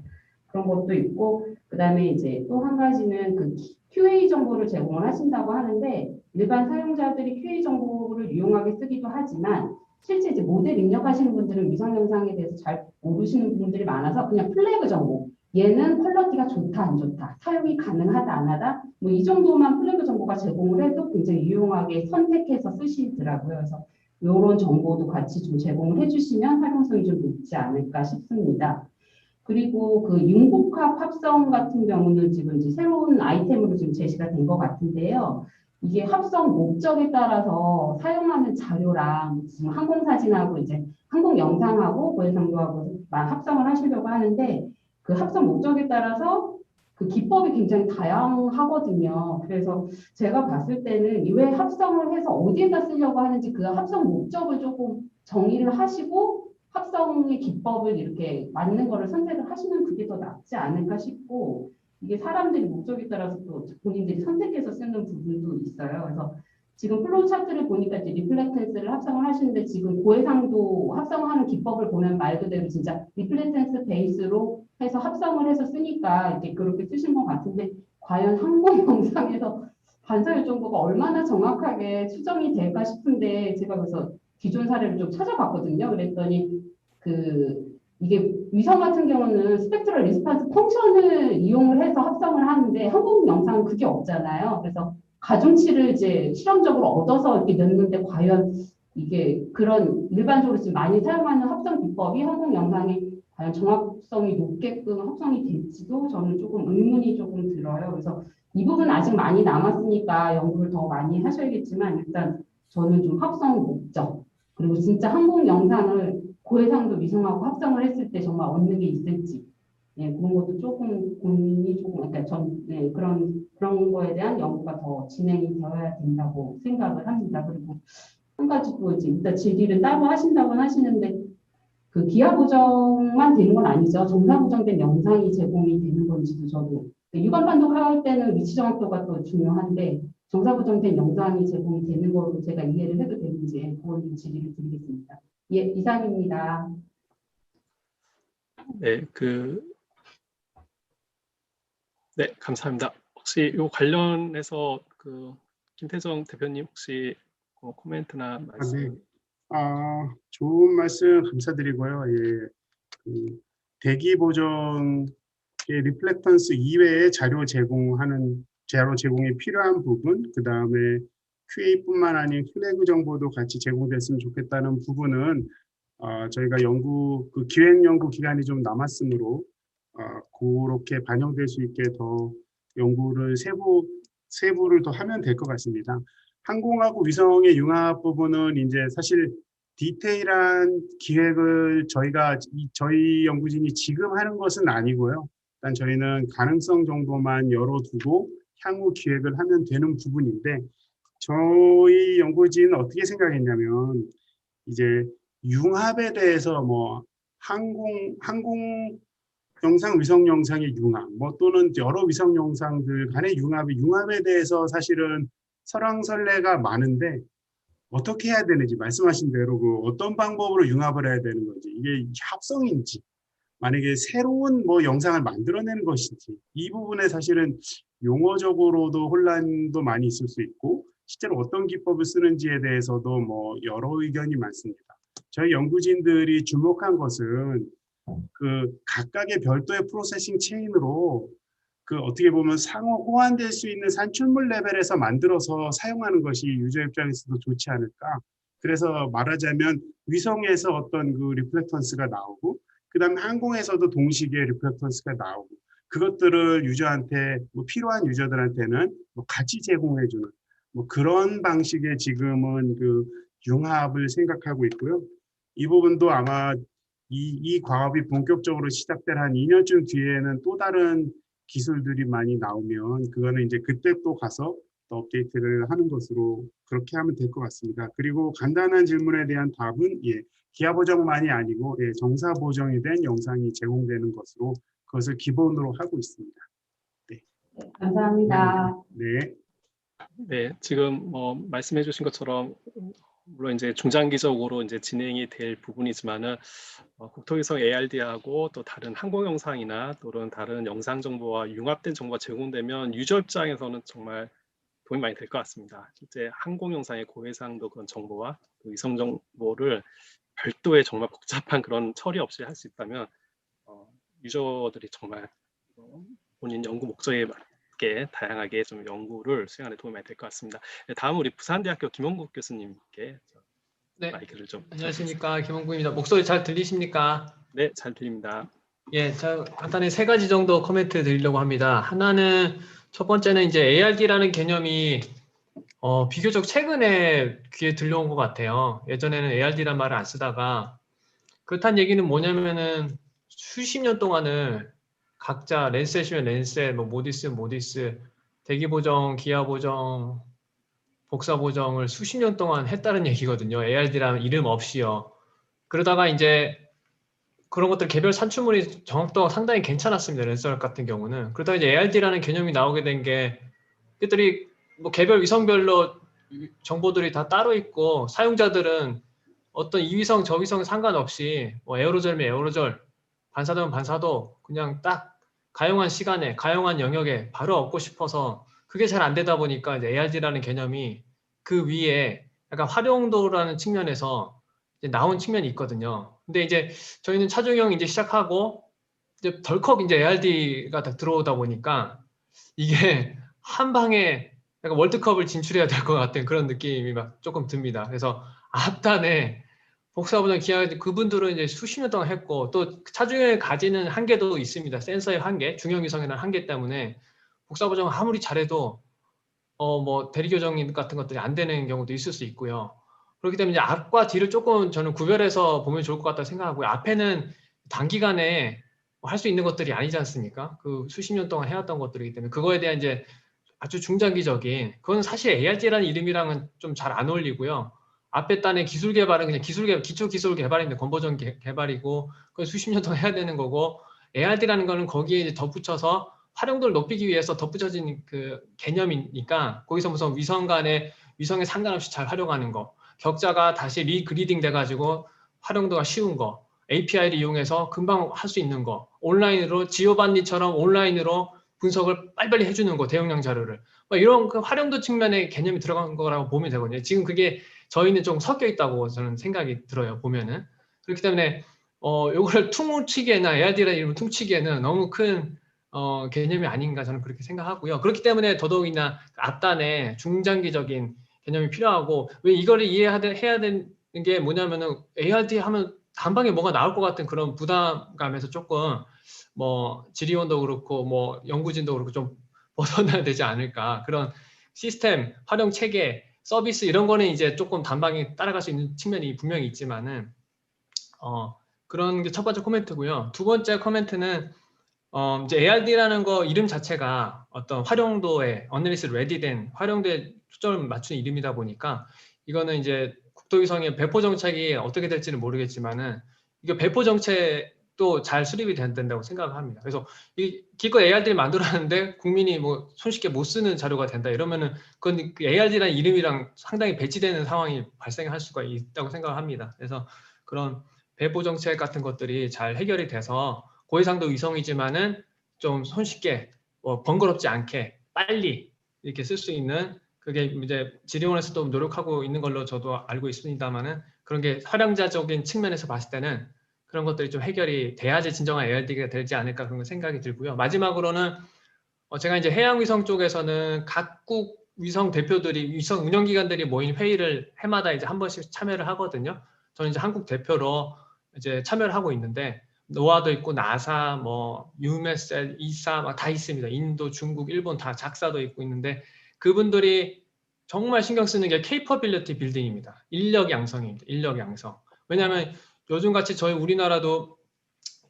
그런 것도 있고 그다음에 이제 또 한 가지는 그 QA 정보를 제공을 하신다고 하는데 일반 사용자들이 QA 정보를 유용하게 쓰기도 하지만 실제 이제 모델 입력하시는 분들은 위성 영상에 대해서 잘 모르시는 분들이 많아서 그냥 플래그 정보 얘는 퀄러티가 좋다 안 좋다 사용이 가능하다 안 하다 뭐 이 정도만 플래그 정보가 제공을 해도 굉장히 유용하게 선택해서 쓰시더라고요. 그래서 이런 정보도 같이 좀 제공을 해주시면 활용성이 좀 높지 않을까 싶습니다. 그리고 그 융복합 합성 같은 경우는 지금 이제 새로운 아이템으로 지금 제시가 된 것 같은데요. 이게 합성 목적에 따라서 사용하는 자료랑 지금 항공사진하고 이제 항공 영상하고 고해상도하고 합성을 하시려고 하는데 그 합성 목적에 따라서 그 기법이 굉장히 다양하거든요. 그래서 제가 봤을 때는 이외에 합성을 해서 어디에다 쓰려고 하는지 그 합성 목적을 조금 정의를 하시고 합성의 기법을 이렇게 맞는 거를 선택을 하시면 그게 더 낫지 않을까 싶고 이게 사람들이 목적에 따라서 또 본인들이 선택해서 쓰는 부분도 있어요. 그래서 지금 플로우 차트를 보니까 이제 리플렉턴스를 합성을 하시는데 지금 고해상도 합성하는 기법을 보면 말 그대로 진짜 리플렉턴스 베이스로 해서 합성을 해서 쓰니까 이렇게 그렇게 쓰신 것 같은데 과연 항공 영상에서 반사율 정보가 얼마나 정확하게 추정이 될까 싶은데 제가 그래서 기존 사례를 좀 찾아봤거든요. 그랬더니 이게 위성 같은 경우는 스펙트럴 리스판스 펑션을 이용을 해서 합성을 하는데 항공 영상은 그게 없잖아요. 그래서 가중치를 이제 실험적으로 얻어서 이렇게 넣는데 과연 이게 그런 일반적으로 지금 많이 사용하는 합성 기법이 항공 영상에 과연 정확성이 높게끔 합성이 될지도 저는 조금 의문이 조금 들어요. 그래서 이 부분 아직 많이 남았으니까 연구를 더 많이 하셔야겠지만 일단 저는 좀 합성 목적 그리고 진짜 항공 영상을 고해상도 위성하고 합성을 했을 때 정말 얻는 게 있을지 예, 그런 것도 조금 고민이 조금 그러니까 그런 거에 대한 연구가 더 진행이 되어야 된다고 생각을 합니다. 그리고 한 가지 또 이제 일단 질의를 따로 하신다고는 하시는데 그 기하 보정만 되는 건 아니죠. 정사 보정된 영상이 제공이 되는 건지도 저도 유관 판독할 때는 위치 정확도가 또 중요한데 정사 보정된 영상이 제공이 되는 걸로 제가 이해를 해도 되는지 그런 질의를 드리겠습니다. 예, 이상입니다. 네, 네, 감사합니다. 혹시 이 관련해서 김태정 대표님 혹시 코멘트나 말씀? 네. 좋은 말씀 감사드리고요. 예, 대기 보정의 리플렉턴스 이외의 자료 제공이 필요한 부분, 그 다음에 QA뿐만 아닌 플래그 정보도 같이 제공됐으면 좋겠다는 부분은 저희가 기획 연구 기간이 좀 남았으므로 그렇게 반영될 수 있게 더 연구를 세부를 더 하면 될 것 같습니다. 항공하고 위성의 융합 부분은 이제 사실 디테일한 기획을 저희 연구진이 지금 하는 것은 아니고요. 일단 저희는 가능성 정도만 열어두고 향후 기획을 하면 되는 부분인데 저희 연구진은 어떻게 생각했냐면 이제 융합에 대해서 뭐 항공 영상, 위성 영상의 융합, 또는 여러 위성 영상들 간의 융합에 대해서 사실은 설왕설래가 많은데 어떻게 해야 되는지 말씀하신 대로 어떤 방법으로 융합을 해야 되는 건지 이게 합성인지 만약에 새로운 영상을 만들어내는 것인지 이 부분에 사실은 용어적으로도 혼란도 많이 있을 수 있고 실제로 어떤 기법을 쓰는지에 대해서도 여러 의견이 많습니다. 저희 연구진들이 주목한 것은 각각의 별도의 프로세싱 체인으로 어떻게 보면 상호 호환될 수 있는 산출물 레벨에서 만들어서 사용하는 것이 유저 입장에서도 좋지 않을까. 그래서 말하자면 위성에서 어떤 리플렉턴스가 나오고 그다음에 항공에서도 동시기에 리플렉턴스가 나오고 그것들을 유저한테 필요한 유저들한테는 같이 제공해주는 그런 방식의 지금은 융합을 생각하고 있고요. 이 부분도 아마 이 과업이 본격적으로 시작될 한 2년쯤 뒤에는 또 다른 기술들이 많이 나오면 그거는 이제 그때 또 가서 또 업데이트를 하는 것으로 그렇게 하면 될 것 같습니다. 그리고 간단한 질문에 대한 답은 기하 보정만이 아니고 정사 보정이 된 영상이 제공되는 것으로 그것을 기본으로 하고 있습니다. 네. 감사합니다. 네. 네, 지금 말씀해 주신 것처럼 물론 이제 중장기적으로 이제 진행이 될 부분이지만은 국토위성 ARD하고 또 다른 항공 영상이나 또는 다른 영상 정보와 융합된 정보가 제공되면 유저 입장에서는 정말 도움이 많이 될 것 같습니다. 실제 항공 영상의 고해상도 그런 정보와 또 위성 정보를 별도의 정말 복잡한 그런 처리 없이 할 수 있다면 유저들이 정말 본인 연구 목적에 맞게 다양하게 좀 연구를 수행하는 데 도움이 많이 될 것 같습니다. 네, 다음 우리 부산대학교 김원국 교수님께 네, 마이크를 좀. 안녕하십니까, 김원국입니다. 목소리 잘 들리십니까? 네, 잘 들립니다. 예, 자, 간단히 3가지 정도 코멘트 드리려고 합니다. 하나는 첫 번째는 이제 ARD라는 개념이 비교적 최근에 귀에 들려온 것 같아요. 예전에는 ARD란 말을 안 쓰다가 그렇다는 얘기는 뭐냐면은 수십 년 동안을 각자 랜셋이면 랜셋, 모디스, 대기 보정, 기하 보정, 복사 보정을 수십 년 동안 했다는 얘기거든요. ARD라는 이름 없이요. 그러다가 이제 그런 것들 개별 산출물이 정확도가 상당히 괜찮았습니다. 랜선 같은 경우는. 그러다가 이제 ARD라는 개념이 나오게 된 게, 그들이 개별 위성별로 정보들이 다 따로 있고 사용자들은 어떤 이위성 저위성 상관없이 뭐 에어로졸이면 에어로졸, 반사도면 반사도 그냥 딱 가용한 시간에 가용한 영역에 바로 얻고 싶어서 그게 잘 안 되다 보니까 이제 ARD라는 개념이 그 위에 약간 활용도라는 측면에서 이제 나온 측면이 있거든요. 근데 이제 저희는 차종형 이제 시작하고 이제 덜컥 이제 ARD가 딱 들어오다 보니까 이게 한 방에 약간 월드컵을 진출해야 될 것 같은 그런 느낌이 막 조금 듭니다. 그래서 앞단에 복사보정 기하 그분들은 이제 수십 년 동안 했고 또 차종형을 가지는 한계도 있습니다. 센서의 한계, 중형 위성이라는 한계 때문에 복사보정 아무리 잘해도 뭐 대리교정 같은 것들이 안 되는 경우도 있을 수 있고요. 그렇기 때문에 이제 앞과 뒤를 조금 저는 구별해서 보면 좋을 것 같다고 생각하고요. 앞에는 단기간에 할 수 있는 것들이 아니지 않습니까? 그 수십 년 동안 해왔던 것들이기 때문에 그거에 대한 이제 아주 중장기적인 그건 사실 ARD라는 이름이랑은 좀 잘 안 어울리고요. 앞에 단의 기술 개발은 그냥 기초 기술 개발인데 건보전 개발이고 그건 수십 년 동안 해야 되는 거고 ARD라는 거는 거기에 이제 덧붙여서 활용도를 높이기 위해서 덧붙여진 그 개념이니까 거기서 무슨 위성에 상관없이 잘 활용하는 거 격자가 다시 리그리딩 돼가지고 활용도가 쉬운 거 API를 이용해서 금방 할 수 있는 거 온라인으로 지오반니처럼 온라인으로 분석을 빨리빨리 해주는 거 대용량 자료를 이런 그 활용도 측면의 개념이 들어간 거라고 보면 되거든요. 지금 그게 저희는 좀 섞여 있다고 저는 생각이 들어요. 보면은 그렇기 때문에 요거를 퉁치기에나 ARD라는 이름을 퉁치기에는 너무 큰 개념이 아닌가 저는 그렇게 생각하고요. 그렇기 때문에 더더욱이나 앞단에 중장기적인 개념이 필요하고 왜 이거를 이해해야 되는 게 뭐냐면은 ARD 하면 단방에 뭐가 나올 것 같은 그런 부담감에서 조금 뭐 지리원도 그렇고 뭐 연구진도 그렇고 좀 벗어나야 되지 않을까 그런 시스템 활용 체계 서비스 이런 거는 이제 조금 단방에 따라갈 수 있는 측면이 분명히 있지만은 그런 게 첫 번째 코멘트고요. 두 번째 코멘트는 이제 ARD라는 거 이름 자체가 어떤 활용도에 언리스 레디된 활용도에 초점을 맞춘 이름이다 보니까 이거는 이제 국토위성의 배포 정책이 어떻게 될지는 모르겠지만은 이게 배포 정책도 잘 수립이 된다고 생각을 합니다. 그래서 이 기껏 ARD를 만들었는데 국민이 뭐 손쉽게 못 쓰는 자료가 된다 이러면은 그건 그 ARD라는 이름이랑 상당히 배치되는 상황이 발생할 수가 있다고 생각을 합니다. 그래서 그런 배포 정책 같은 것들이 잘 해결이 돼서 고해상도 위성이지만은 좀 손쉽게 번거롭지 않게 빨리 이렇게 쓸 수 있는 그게 이제 지리원에서도 노력하고 있는 걸로 저도 알고 있습니다만은 그런 게 활용자적인 측면에서 봤을 때는 그런 것들이 좀 해결이 돼야지 진정한 ARD가 되지 않을까 그런 생각이 들고요. 마지막으로는 제가 이제 해양위성 쪽에서는 각국 위성 대표들이 위성 운영기관들이 모인 회의를 해마다 이제 한 번씩 참여를 하거든요. 저는 이제 한국 대표로 이제 참여를 하고 있는데 노아도 있고 나사, 뭐 유메셀, 이사 막 다 있습니다. 인도, 중국, 일본 다 작사도 있고 있는데 그분들이 정말 신경 쓰는 게 capability building입니다. 인력 양성입니다. 인력 양성. 왜냐하면 요즘같이 저희 우리나라도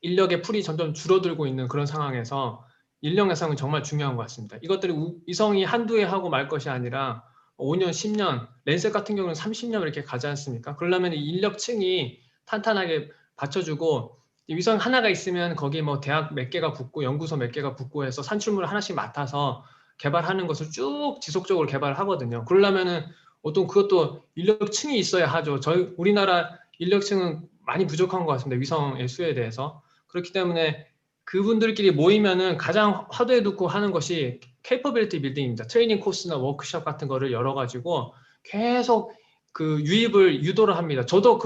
인력의 풀이 점점 줄어들고 있는 그런 상황에서 인력 양성은 정말 중요한 것 같습니다. 이것들이 위성이 한두 해 하고 말 것이 아니라 5년, 10년, 랜셋 같은 경우는 30년 이렇게 가지 않습니까? 그러려면 인력층이 탄탄하게 받쳐주고 위성 하나가 있으면 거기 뭐 대학 몇 개가 붙고 연구소 몇 개가 붙고 해서 산출물을 하나씩 맡아서 개발하는 것을 쭉 지속적으로 개발을 하거든요. 그러려면은 어떤 그것도 인력층이 있어야 하죠. 저희 우리나라 인력층은 많이 부족한 것 같습니다. 위성의 수에 대해서. 그렇기 때문에 그분들끼리 모이면은 가장 화두에 두고 하는 것이 capability building입니다. 트레이닝 코스나 워크숍 같은 거를 열어가지고 계속 그 유입을 유도를 합니다. 저도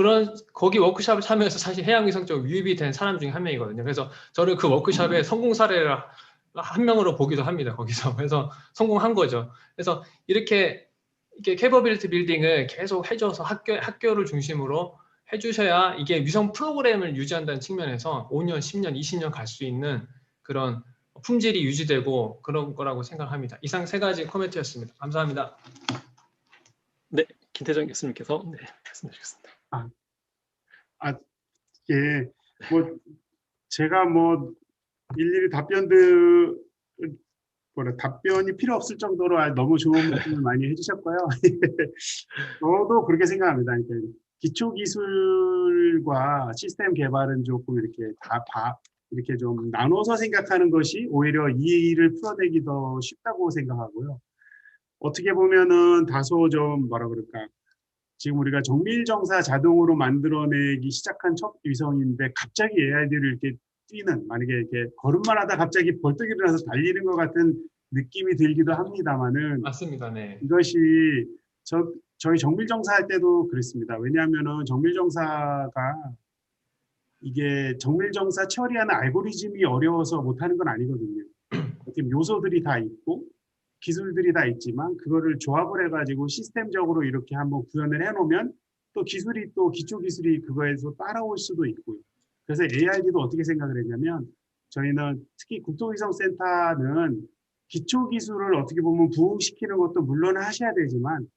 거기 워크숍을 참여해서 사실 해양위성 쪽 유입이 된 사람 중에 한 명이거든요. 그래서 저를 그 워크숍의 성공 사례를 한 명으로 보기도 합니다. 거기서. 그래서 성공한 거죠. 그래서 이렇게 capability building을 계속 해줘서 학교를 중심으로 해주셔야 이게 위성 프로그램을 유지한다는 측면에서 5년, 10년, 20년 갈 수 있는 그런 품질이 유지되고 그런 거라고 생각합니다. 이상 세 가지 코멘트였습니다. 감사합니다. 네, 김태정 교수님께서 네, 말씀해 주셨습니다. 예, 뭐 제가 뭐 일일이 답변이 필요 없을 정도로 너무 좋은 말씀을 많이 해주셨고요. 저도 그렇게 생각합니다. 그러니까 기초기술과 시스템 개발은 조금 이렇게 이렇게 좀 나눠서 생각하는 것이 오히려 이 일을 풀어내기 더 쉽다고 생각하고요. 어떻게 보면은 다소 좀 뭐라 그럴까, 지금 우리가 정밀정사 자동으로 만들어내기 시작한 첫 위성인데 갑자기 ARD를 이렇게 뛰는, 만약에 이렇게 걸음만 하다 갑자기 벌떡 일어나서 달리는 것 같은 느낌이 들기도 합니다만은, 맞습니다. 네. 이것이 저희 정밀정사 할 때도 그랬습니다. 왜냐하면은 정밀정사가 이게 정밀정사 처리하는 알고리즘이 어려워서 못하는 건 아니거든요. 어떻게 요소들이 다 있고 기술들이 다 있지만 그거를 조합을 해가지고 시스템적으로 이렇게 한번 구현을 해놓으면 또 기술이, 또 기초 기술이 그거에서 따라올 수도 있고요. 그래서 ARD도 어떻게 생각을 했냐면, 저희는 특히 국토위성센터는 기초 기술을 어떻게 보면 부흥시키는 것도 물론 하셔야 되지만,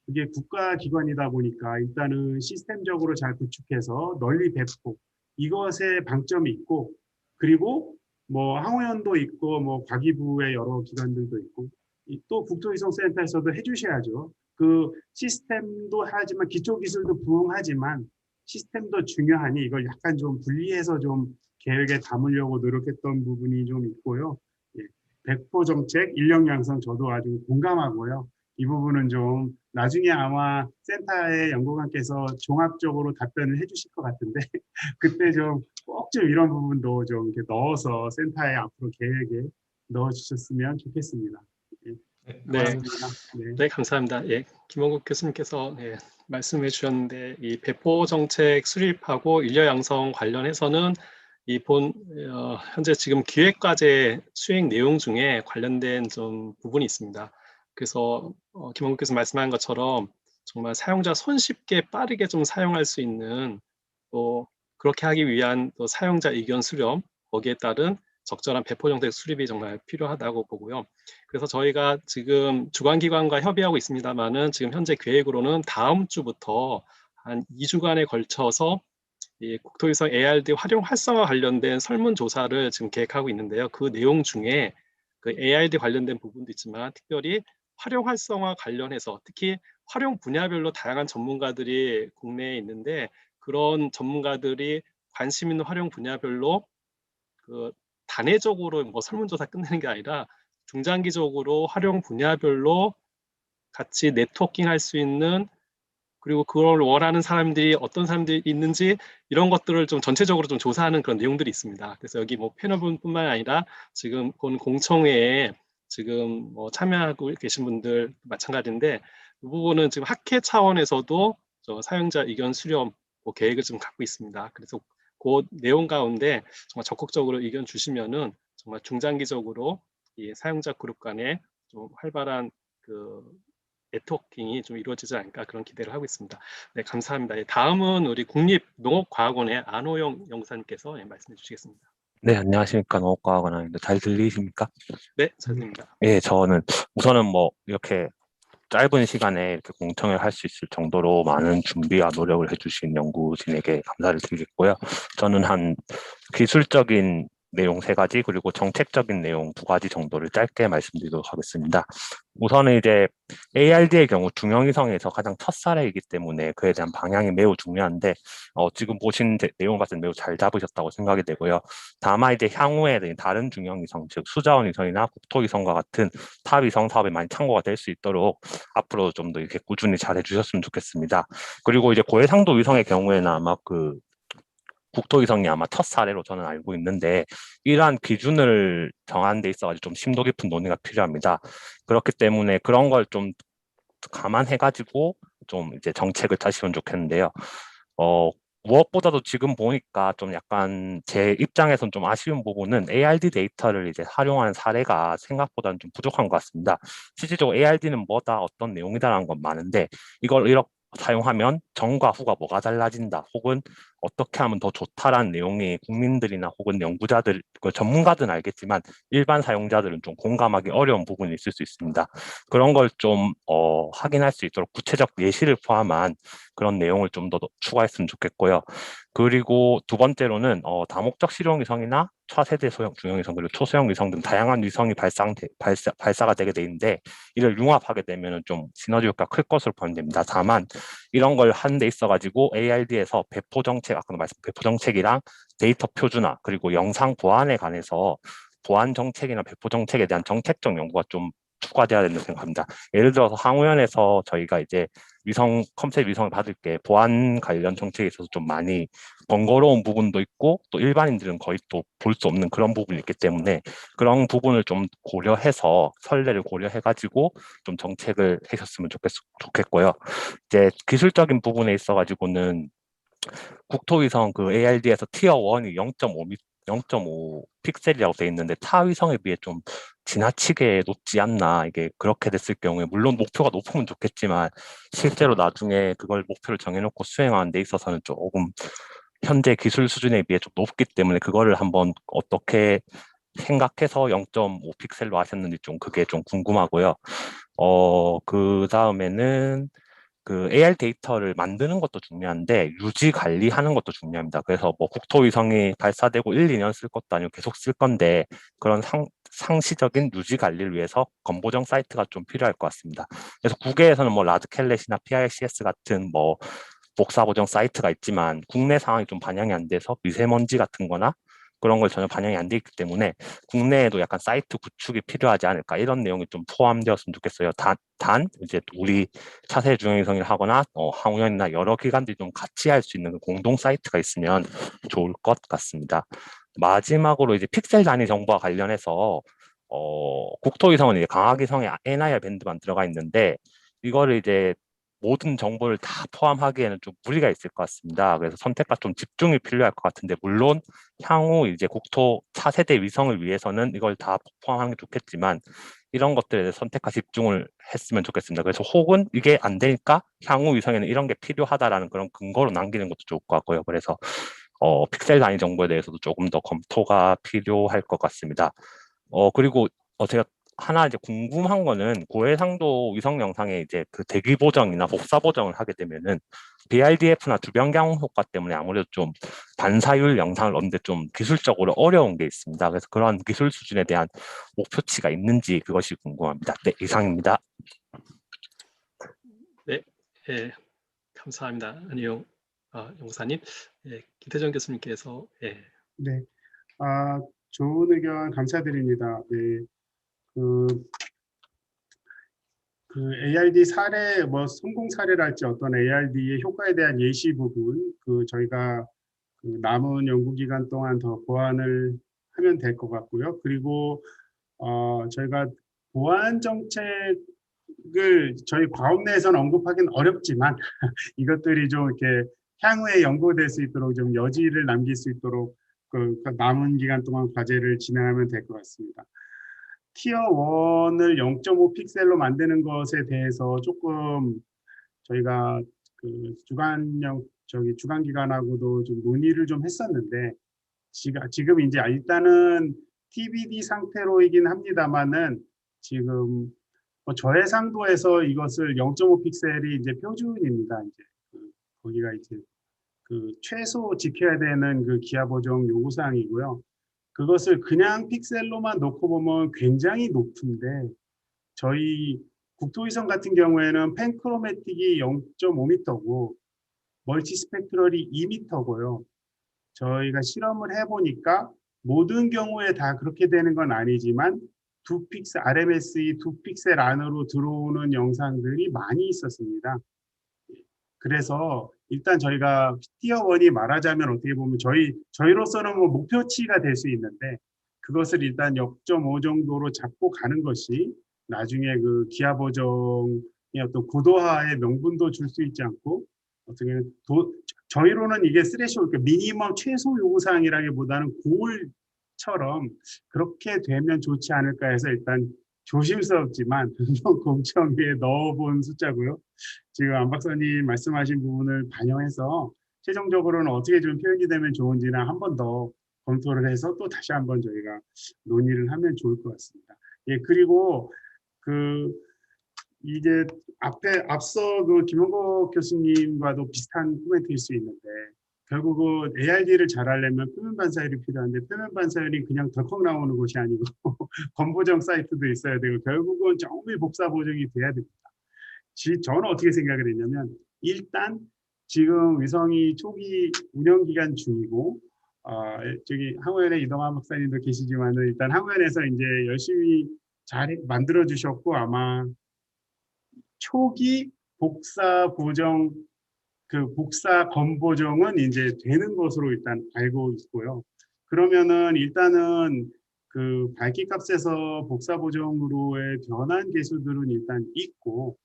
이게 국가기관이다 보니까 일단은 시스템적으로 잘 구축해서 널리 배포, 이것에 방점이 있고, 그리고 뭐 항우연도 있고 뭐 과기부의 여러 기관들도 있고, 또 국토위성센터에서도 해주셔야죠. 그 시스템도 하지만 기초 기술도 부흥하지만 시스템도 중요하니 이걸 약간 좀 분리해서 좀 계획에 담으려고 노력했던 부분이 좀 있고요. 예, 백포 정책, 인력 양성 저도 아주 공감하고요. 이 부분은 좀 나중에 아마 센터의 연구관께서 종합적으로 답변을 해주실 것 같은데 그때 좀 꼭 좀 이런 부분도 좀 이렇게 넣어서 센터의 앞으로 계획에 넣어주셨으면 좋겠습니다. 예, 네, 고맙습니다. 네. 네, 감사합니다. 예, 김원국 교수님께서 말씀해 주셨는데, 이 배포 정책 수립하고 인력 양성 관련해서는 현재 지금 기획과제 수행 내용 중에 관련된 좀 부분이 있습니다. 그래서 김원국 교수 말씀한 것처럼 정말 사용자 손쉽게 빠르게 좀 사용할 수 있는, 또 그렇게 하기 위한 또 사용자 의견 수렴, 거기에 따른 적절한 배포 정책 수립이 정말 필요하다고 보고요. 그래서 저희가 지금 주관기관과 협의하고 있습니다만은, 지금 현재 계획으로는 다음 주부터 한 2주간에 걸쳐서 이 국토위성 ARD 활용 활성화 관련된 설문조사를 지금 계획하고 있는데요. 그 내용 중에 그 ARD 관련된 부분도 있지만, 특별히 활용 활성화 관련해서 특히 활용 분야별로 다양한 전문가들이 국내에 있는데, 그런 전문가들이 관심 있는 활용 분야별로 그 단회적으로 뭐 설문조사 끝내는 게 아니라 중장기적으로 활용 분야별로 같이 네트워킹 할 수 있는, 그리고 그걸 원하는 사람들이 어떤 사람들이 있는지 이런 것들을 좀 전체적으로 좀 조사하는 그런 내용들이 있습니다. 그래서 여기 뭐 패널뿐만 아니라 지금 본 공청회에 지금 뭐 참여하고 계신 분들 마찬가지인데, 이 부분은 지금 학회 차원에서도 저 사용자 의견 수렴 뭐 계획을 좀 갖고 있습니다. 그래서 그 내용 가운데 정말 적극적으로 의견 주시면은 정말 중장기적으로 이 사용자 그룹 간에 좀 활발한 그 네트워킹이 좀 이루어지지 않을까, 그런 기대를 하고 있습니다. 네, 감사합니다. 다음은 우리 국립농업과학원의 안호영 영사님께서 말씀해 주시겠습니다. 네, 안녕하십니까. 농업과학원입니다. 잘 들리십니까? 네, 잘 들립니다. 예, 저는 우선은 뭐 이렇게 짧은 시간에 이렇게 공청회를 할 수 있을 정도로 많은 준비와 노력을 해주신 연구진에게 감사를 드리겠고요. 저는 한 기술적인 내용 3가지, 그리고 정책적인 내용 2가지 정도를 짧게 말씀드리도록 하겠습니다. 우선은 이제 ARD의 경우 중형위성에서 가장 첫 사례이기 때문에 그에 대한 방향이 매우 중요한데, 지금 보신 내용 같은 매우 잘 잡으셨다고 생각이 되고요. 다만 이제 향후에 다른 중형위성, 즉 수자원위성이나 국토위성과 같은 타 위성 사업에 많이 참고가 될 수 있도록 앞으로 좀 더 이렇게 꾸준히 잘 해주셨으면 좋겠습니다. 그리고 이제 고해상도 위성의 경우에는 아마 그 국토위성이 아마 첫 사례로 저는 알고 있는데, 이러한 기준을 정하는 데 있어서 좀 심도 깊은 논의가 필요합니다. 그렇기 때문에 그런 걸 좀 감안해가지고 좀 이제 정책을 짜시면 좋겠는데요. 무엇보다도 지금 보니까 좀 약간 제 입장에서는 좀 아쉬운 부분은 ARD 데이터를 이제 활용하는 사례가 생각보다는 좀 부족한 것 같습니다. 실질적으로 ARD는 뭐다, 어떤 내용이다라는 건 많은데, 이걸 이렇게 사용하면 전과 후가 뭐가 달라진다, 혹은 어떻게 하면 더 좋다라는 내용이 국민들이나 혹은 연구자들, 전문가들은 알겠지만 일반 사용자들은 좀 공감하기 어려운 부분이 있을 수 있습니다. 그런 걸 좀 확인할 수 있도록 구체적 예시를 포함한 그런 내용을 좀 더 추가했으면 좋겠고요. 그리고 2번째로는 다목적 실용위성이나 차세대 소형 중형위성, 그리고 초소형 위성 등 다양한 위성이 발사가 되게 돼 있는데, 이를 융합하게 되면 좀 시너지 효과가 클 것으로 보입니다. 다만 이런 걸 하는 데 있어 가지고 ARD에서 배포 정책, 아까 말씀 배포 정책이랑 데이터 표준화, 그리고 영상 보안에 관해서 보안 정책이나 배포 정책에 대한 정책적 연구가 좀 추가돼야 된다고 생각합니다. 예를 들어서 항우연에서 저희가 이제 컴셋 위성을 받을 게 보안 관련 정책에 있어서 좀 많이 번거로운 부분도 있고 또 일반인들은 거의 또 볼 수 없는 그런 부분이 있기 때문에 그런 부분을 좀 고려해서 선례를 고려해가지고 좀 정책을 하셨으면 좋겠고요. 이제 기술적인 부분에 있어가지고는 국토위성 그 ARD에서 티어 1이 0.5 픽셀이라고 돼 있는데 타 위성에 비해 좀 지나치게 높지 않나. 이게 그렇게 됐을 경우에 물론 목표가 높으면 좋겠지만 실제로 나중에 그걸 목표를 정해놓고 수행하는 데 있어서는 조금 현재 기술 수준에 비해 좀 높기 때문에 그거를 한번 어떻게 생각해서 0.5 픽셀로 하셨는지 좀 그게 좀 궁금하고요. 그 다음에는 그 AR 데이터를 만드는 것도 중요한데 유지 관리하는 것도 중요합니다. 그래서 뭐 국토위성이 발사되고 1, 2년 쓸 것도 아니고 계속 쓸 건데 그런 상시적인 유지 관리를 위해서 건보정 사이트가 좀 필요할 것 같습니다. 그래서 국외에서는 뭐 라드켈렛이나 PICS 같은 뭐 복사 보정 사이트가 있지만 국내 상황이 좀 반영이 안 돼서 미세먼지 같은 거나 그런 걸 전혀 반영이 안 돼 있기 때문에 국내에도 약간 사이트 구축이 필요하지 않을까 이런 내용이 좀 포함되었으면 좋겠어요. 단 이제 우리 차세 중형위성을 하거나 항우연이나 여러 기관들이 좀 같이 할 수 있는 공동 사이트가 있으면 좋을 것 같습니다. 마지막으로 이제 픽셀 단위 정보와 관련해서 국토위성은 이제 강화위성에 NIR 밴드만 들어가 있는데 이거를 이제 모든 정보를 다 포함하기에는 좀 무리가 있을 것 같습니다. 그래서 선택과 좀 집중이 필요할 것 같은데 물론 향후 이제 국토 차세대 위성을 위해서는 이걸 다 포함하는 게 좋겠지만 이런 것들에 대해 선택과 집중을 했으면 좋겠습니다. 그래서 혹은 이게 안 되니까 향후 위성에는 이런 게 필요하다라는 그런 근거로 남기는 것도 좋을 것 같고요. 그래서 픽셀 단위 정보에 대해서도 조금 더 검토가 필요할 것 같습니다. 그리고 제가 하나 이제 궁금한 거는 고해상도 위성 영상에 이제 그 대기 보정이나 복사 보정을 하게 되면은 BRDF나 주변경 효과 때문에 아무래도 좀 반사율 영상을 얻는데 좀 기술적으로 어려운 게 있습니다. 그래서 그런 기술 수준에 대한 목표치가 있는지 그것이 궁금합니다. 네, 이상입니다. 네, 감사합니다. 안녕, 용사님. 김태정 교수님께서 네, 좋은 의견 감사드립니다. 네, 그 ARD 사례, 뭐 성공 사례랄지 어떤 ARD의 효과에 대한 예시 부분, 저희가 그 남은 연구 기간 동안 더 보완을 하면 될 것 같고요. 그리고 저희가 보안 정책을 저희 과업 내에서는 언급하기는 어렵지만 이것들이 좀 이렇게 향후에 연구될 수 있도록 좀 여지를 남길 수 있도록 그 남은 기간 동안 과제를 진행하면 될 것 같습니다. 티어 1을 0.5 픽셀로 만드는 것에 대해서 조금 저희가 그 주간기관하고도 좀 논의를 좀 했었는데 지금 이제 일단은 TBD 상태로이긴 합니다만은 지금 저해상도에서 이것을 0.5 픽셀이 이제 표준입니다. 이제 거기가 이제 그 최소 지켜야 되는 그 기하 보정 요구 사항이고요. 그것을 그냥 픽셀로만 놓고 보면 굉장히 높은데 저희 국토위성 같은 경우에는 펜크로매틱이 0.5m고 멀티스펙트럴이 2m고요. 저희가 실험을 해보니까 모든 경우에 다 그렇게 되는 건 아니지만 RMS이 2픽셀 안으로 들어오는 영상들이 많이 있었습니다. 그래서 일단 저희가 티어 1이 말하자면 어떻게 보면 저희로서는 뭐 목표치가 될 수 있는데 그것을 일단 0.5 정도로 잡고 가는 것이 나중에 그 기하 보정의 어떤 고도화의 명분도 줄 수 있지 않고 어떻게 저희로는 이게 스레시홀, 그러니까 미니멈 최소 요구사항이라기보다는 고울처럼 그렇게 되면 좋지 않을까 해서 일단 조심스럽지만 공청회에 넣어본 숫자고요. 지금 안 박사님 말씀하신 부분을 반영해서 최종적으로는 어떻게 좀 표현이 되면 좋은지는 한 번 더 검토를 해서 또 다시 한번 저희가 논의를 하면 좋을 것 같습니다. 예, 그리고 이게 앞서 그 김원국 교수님과도 비슷한 코멘트일 수 있는데 결국은 ARD를 잘 하려면 표면 반사율이 필요한데 표면 반사율이 그냥 덜컥 나오는 것이 아니고 건보정 사이트도 있어야 되고 결국은 정밀 복사 보정이 돼야 됩니다. 저는 어떻게 생각을 했냐면 일단 지금 위성이 초기 운영 기간 중이고 저기 항우연에 이동환 박사님도 계시지만은 일단 항우연에서 이제 열심히 잘 만들어 주셨고 아마 초기 복사 보정 복사 건보정은 이제 되는 것으로 일단 알고 있고요. 그러면은 일단은 그 밝기값에서 복사 보정으로의 변환 계수들은 일단 있고,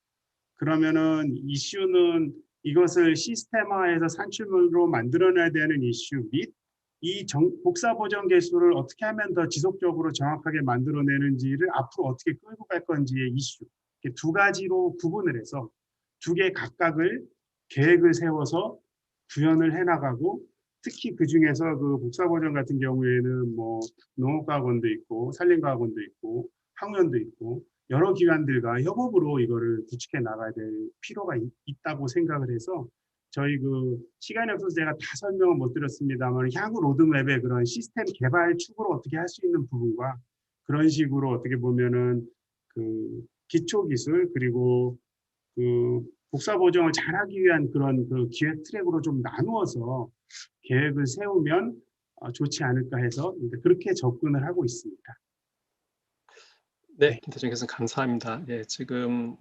그러면은 이슈는 이것을 시스템화해서 산출물로 만들어내야 되는 이슈 및 이 복사 보정 계수를 어떻게 하면 더 지속적으로 정확하게 만들어내는지를 앞으로 어떻게 끌고 갈 건지의 이슈, 이렇게 두 가지로 구분을 해서 두 개 각각을 계획을 세워서 구현을 해나가고, 특히 그 중에서 그 복사 보정 같은 경우에는 뭐 농업과학원도 있고 산림과학원도 있고 학원도 있고 여러 기관들과 협업으로 이거를 구축해 나가야 될 필요가 있다고 생각을 해서, 저희 그 시간이 없어서 제가 다 설명을 못 드렸습니다만 향후 로드맵의 그런 시스템 개발 축으로 어떻게 할 수 있는 부분과 그런 식으로 어떻게 보면은 그 기초 기술 그리고 그 복사 보정을 잘하기 위한 그런 그 기획 트랙으로 좀 나누어서 계획을 세우면 좋지 않을까 해서 그렇게 접근을 하고 있습니다. 네, 김태준 교수님 감사합니다. 예, 지금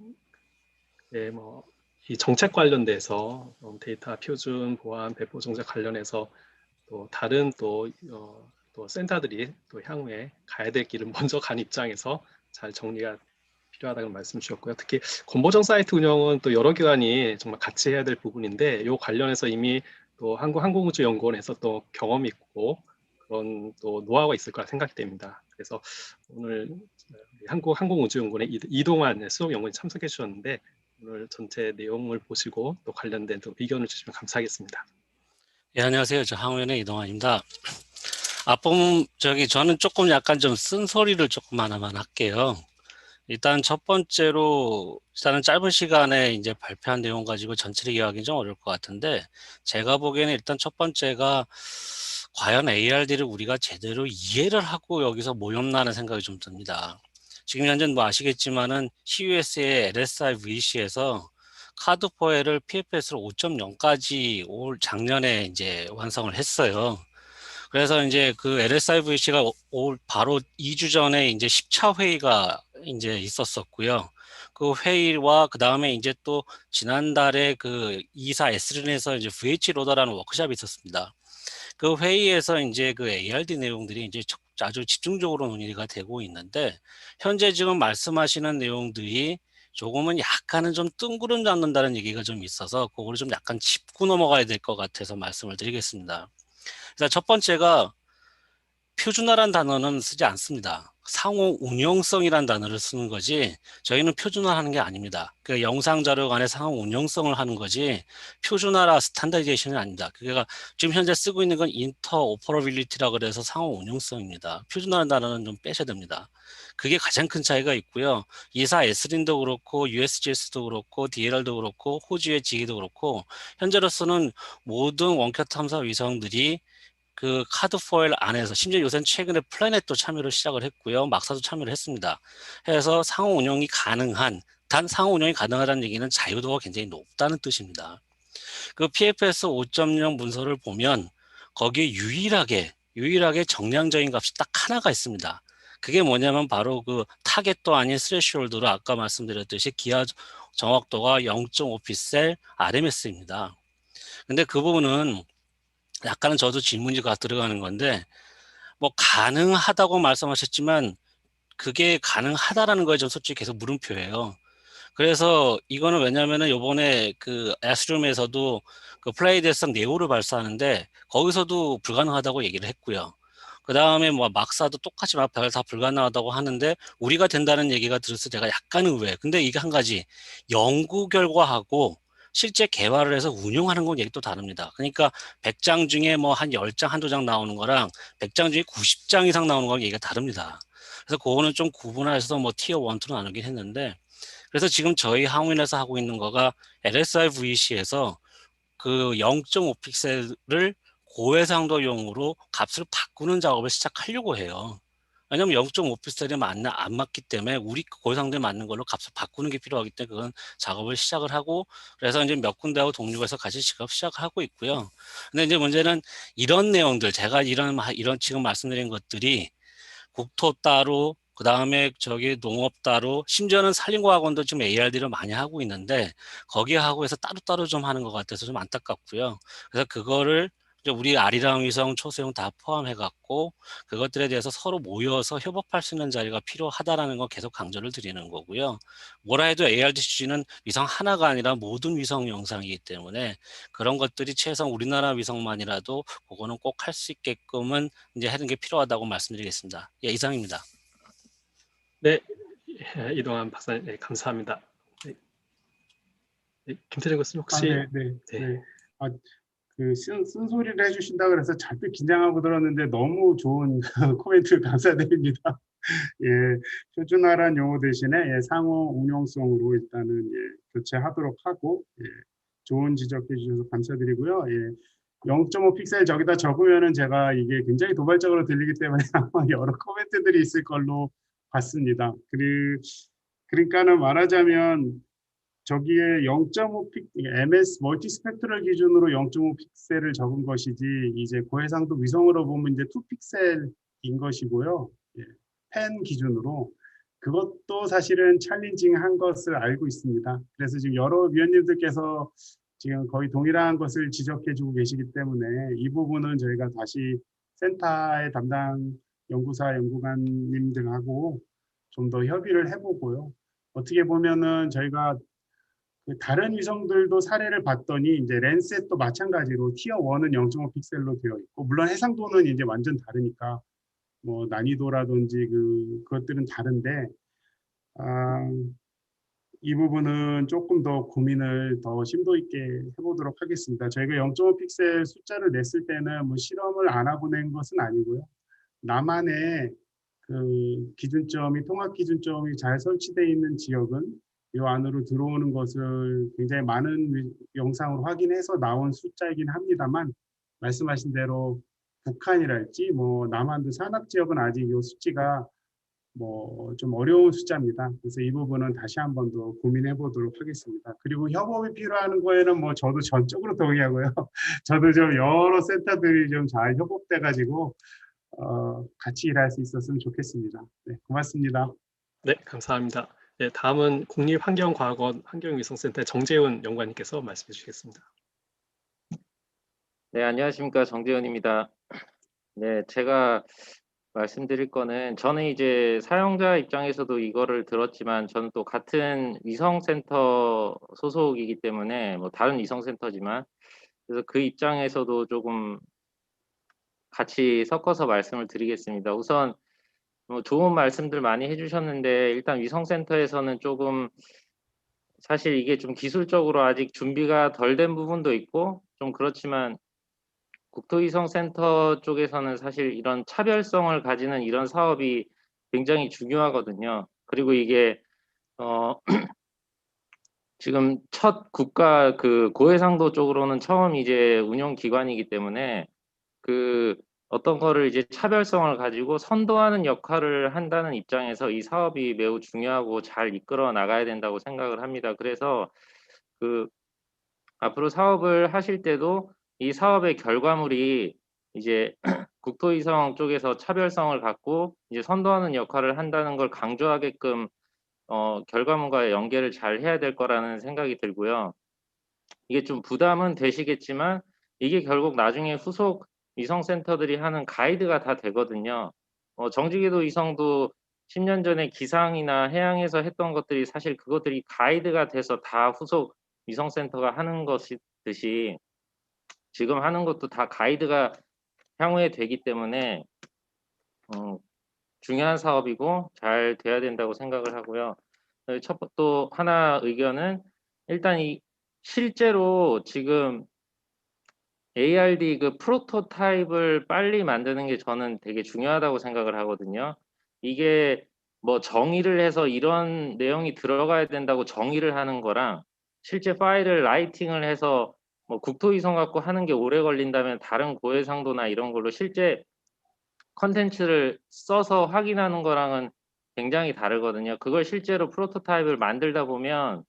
이 정책 관련돼서 데이터 표준 보안 배포 정책 관련해서 또 다른 또 센터들이 또 향후에 가야 될 길은 먼저 간 입장에서 잘 정리가 필요하다는 말씀 주셨고요. 특히 건보정 사이트 운영은 또 여러 기관이 정말 같이 해야 될 부분인데, 이 관련해서 이미 또 한국항공우주연구원에서 또 경험이 있고 그런 또 노하우가 있을 거라 생각이 됩니다. 그래서 오늘 한국항공우주연구원의 이동환 수석연구원이 참석해 주셨는데, 오늘 전체 내용을 보시고 또 관련된 또 의견을 주시면 감사하겠습니다. 예, 안녕하세요. 저 항우연의 이동환입니다. 앞부분 저는 조금 약간 좀 쓴소리를 조금 하나만 할게요. 일단 첫 번째로 일단은 짧은 시간에 이제 발표한 내용 가지고 전체를 이해하기 좀 어려울 것 같은데, 제가 보기에는 일단 첫 번째가 과연 ARD를 우리가 제대로 이해를 하고 여기서 모였나는 생각이 좀 듭니다. 지금 현재 뭐 아시겠지만은 CUS의 LSI VC에서 카드 포회를 PFS로 5.0까지 올 작년에 이제 완성을 했어요. 그래서 이제 그 LSI VC가 올 바로 2주 전에 이제 10차 회의가 이제 있었었고요. 그 회의와 그 다음에 이제 또 지난달에 그 2사 S린에서 이제 VH 로더라는 워크숍이 있었습니다. 그 회의에서 이제 그 ARD 내용들이 이제 아주 집중적으로 논의가 되고 있는데, 현재 지금 말씀하시는 내용들이 조금은 약간은 좀 뜬구름 잡는다는 얘기가 좀 있어서 그거를 좀 약간 짚고 넘어가야 될 것 같아서 말씀을 드리겠습니다. 그래서 첫 번째가 표준화란 단어는 쓰지 않습니다. 상호 운용성이란 단어를 쓰는 거지 저희는 표준화하는 게 아닙니다. 그 영상 자료 간의 상호 운용성을 하는 거지 표준화라 스탠다이제이션이 아닙니다. 그게 지금 현재 쓰고 있는 건 인터오퍼러빌리티라고 그래서 상호 운용성입니다. 표준화라는 단어는 좀 빼셔야 됩니다. 그게 가장 큰 차이가 있고요. 이사 S린도 그렇고 USGS도 그렇고 DLR도 그렇고 호주의 지기도 그렇고 현재로서는 모든 원격 탐사 위성들이 그 카드 포일 안에서, 심지어 요새는 최근에 플래닛도 참여를 시작을 했고요. 막사도 참여를 했습니다. 해서 상호 운영이 가능한, 단 상호 운영이 가능하다는 얘기는 자유도가 굉장히 높다는 뜻입니다. 그 PFS 5.0 문서를 보면 거기에 유일하게 정량적인 값이 딱 하나가 있습니다. 그게 뭐냐면 바로 그 타겟도 아닌 스레시홀드로 아까 말씀드렸듯이 기하 정확도가 0.5 픽셀 RMS입니다. 근데 그 부분은 약간은 저도 질문지가 들어가는 건데, 뭐 가능하다고 말씀하셨지만 그게 가능하다라는 거에 저 솔직히 계속 물음표예요. 그래서 이거는 왜냐면은 요번에 그 애스룸에서도 그 플레이 대상 네오를 발사하는데 거기서도 불가능하다고 얘기를 했고요. 그 다음에 뭐 막사도 똑같이 다 불가능하다고 하는데 우리가 된다는 얘기가 들어서 제가 약간 의외예요. 근데 이게 한 가지 연구 결과하고 실제 개발을 해서 운용하는 건 얘기 또 다릅니다. 그러니까 100장 중에 뭐 한 10장, 한두 장 나오는 거랑 100장 중에 90장 이상 나오는 거랑 얘기가 다릅니다. 그래서 그거는 좀 구분해서 뭐 티어 1, 2로 나누긴 했는데, 그래서 지금 저희 항우인에서 하고 있는 거가 LSI VC에서 그 0.5 픽셀을 고해상도용으로 값을 바꾸는 작업을 시작하려고 해요. 왜냐면 0.5 픽셀이 안 맞기 때문에 우리 고해상도에 맞는 걸로 값을 바꾸는 게 필요하기 때문에 그건 작업을 시작을 하고, 그래서 이제 몇 군데하고 독립해서 같이 작업 시작하고 있고요. 근데 이제 문제는 이런 내용들, 제가 이런 지금 말씀드린 것들이 국토 따로, 그 다음에 저기 농업 따로, 심지어는 산림과학원도 지금 ARD를 많이 하고 있는데 거기에 하고 해서 따로따로 좀 하는 것 같아서 좀 안타깝고요. 그래서 그거를 이제 우리 아리랑 위성, 초소형 다 포함해갖고 그것들에 대해서 서로 모여서 협업할 수 있는 자리가 필요하다라는 거 계속 강조를 드리는 거고요. 뭐라 해도 ARD 취지는 위성 하나가 아니라 모든 위성 영상이기 때문에 그런 것들이 최소한 우리나라 위성만이라도 그거는 꼭 할 수 있게끔은 이제 하는 게 필요하다고 말씀드리겠습니다. 예, 이상입니다. 네, 이동환 박사님, 네, 감사합니다. 네. 네, 김태정 교수님 혹시 네. 그 쓴소리를 해주신다 그래서 잔뜩 긴장하고 들었는데 너무 좋은 코멘트 감사드립니다. 예, 표준화란 용어 대신에 상호 운용성으로 일단은 교체하도록 하고 좋은 지적해 주셔서 감사드리고요. 0.5 픽셀 저기다 적으면은 제가 이게 굉장히 도발적으로 들리기 때문에 아마 여러 코멘트들이 있을 걸로 봤습니다. 그러니까는 말하자면 저기에 0.5 MS 멀티 스펙트럴 기준으로 0.5 픽셀을 적은 것이지 이제 고해상도 위성으로 보면 이제 2 픽셀인 것이고요. 펜 기준으로 그것도 사실은 챌린징한 것을 알고 있습니다. 그래서 지금 여러 위원님들께서 지금 거의 동일한 것을 지적해주고 계시기 때문에 이 부분은 저희가 다시 센터의 담당 연구사 연구관님들하고 좀 더 협의를 해보고요. 어떻게 보면은 저희가 다른 위성들도 사례를 봤더니 이제 랜셋도 마찬가지로 티어 1은 0.5 픽셀로 되어 있고 물론 해상도는 이제 완전 다르니까 뭐 난이도라든지 그것들은 다른데 이 부분은 조금 더 고민을 더 심도 있게 해보도록 하겠습니다. 저희가 0.5 픽셀 숫자를 냈을 때는 뭐 실험을 안 하고 낸 것은 아니고요. 나만의 그 기준점이 통합 기준점이 잘 설치되어 있는 지역은 이 안으로 들어오는 것을 굉장히 많은 영상으로 확인해서 나온 숫자이긴 합니다만 말씀하신 대로 북한이랄지 뭐 남한도 산악 지역은 아직 이 수치가 뭐 좀 어려운 숫자입니다. 그래서 이 부분은 다시 한 번 더 고민해 보도록 하겠습니다. 그리고 협업이 필요한 거에는 뭐 저도 전적으로 동의하고요. 저도 좀 여러 센터들이 좀 잘 협업돼 가지고 같이 일할 수 있었으면 좋겠습니다. 네, 고맙습니다. 네, 감사합니다. 네, 다음은 국립환경과학원 환경위성센터 정재훈 연구관님께서 말씀해 주시겠습니다. 네, 안녕하십니까. 정재훈입니다. 네, 제가 말씀드릴 거는 저는 이제 사용자 입장에서도 이거를 들었지만 저는 또 같은 위성센터 소속이기 때문에 뭐 다른 위성센터지만 그래서 그 입장에서도 조금 같이 섞어서 말씀을 드리겠습니다. 우선 뭐 좋은 말씀들 많이 해주셨는데 일단 위성센터에서는 조금 사실 이게 좀 기술적으로 아직 준비가 덜 된 부분도 있고 좀 그렇지만 국토위성센터 쪽에서는 사실 이런 차별성을 가지는 이런 사업이 굉장히 중요하거든요. 그리고 이게 지금 첫 국가 그 고해상도 쪽으로는 처음 이제 운영 기관이기 때문에 그 어떤 거를 이제 차별성을 가지고 선도하는 역할을 한다는 입장에서 이 사업이 매우 중요하고 잘 이끌어 나가야 된다고 생각을 합니다. 그래서 그 앞으로 사업을 하실 때도 이 사업의 결과물이 이제 국토위성 쪽에서 차별성을 갖고 이제 선도하는 역할을 한다는 걸 강조하게끔 결과물과 연계를 잘 해야 될 거라는 생각이 들고요. 이게 좀 부담은 되시겠지만 이게 결국 나중에 후속 위성센터들이 하는 가이드가 다 되거든요. 정지궤도 위성도 10년 전에 기상이나 해양에서 했던 것들이 사실 그것들이 가이드가 돼서 다 후속 위성센터가 하는 것이듯이 지금 하는 것도 다 가이드가 향후에 되기 때문에 중요한 사업이고 잘 돼야 된다고 생각을 하고요. 또 하나 의견은 일단 이 실제로 지금 ARD 그 프로토타입을 빨리 만드는 게 저는 되게 중요하다고 생각을 하거든요. 이게 뭐 정의를 해서 이런 내용이 들어가야 된다고 정의를 하는 거랑 실제 파일을 라이팅을 해서 뭐 국토위성 갖고 하는 게 오래 걸린다면 다른 고해상도나 이런 걸로 실제 컨텐츠를 써서 확인하는 거랑은 굉장히 다르거든요. 그걸 실제로 프로토타입을 만들다 보면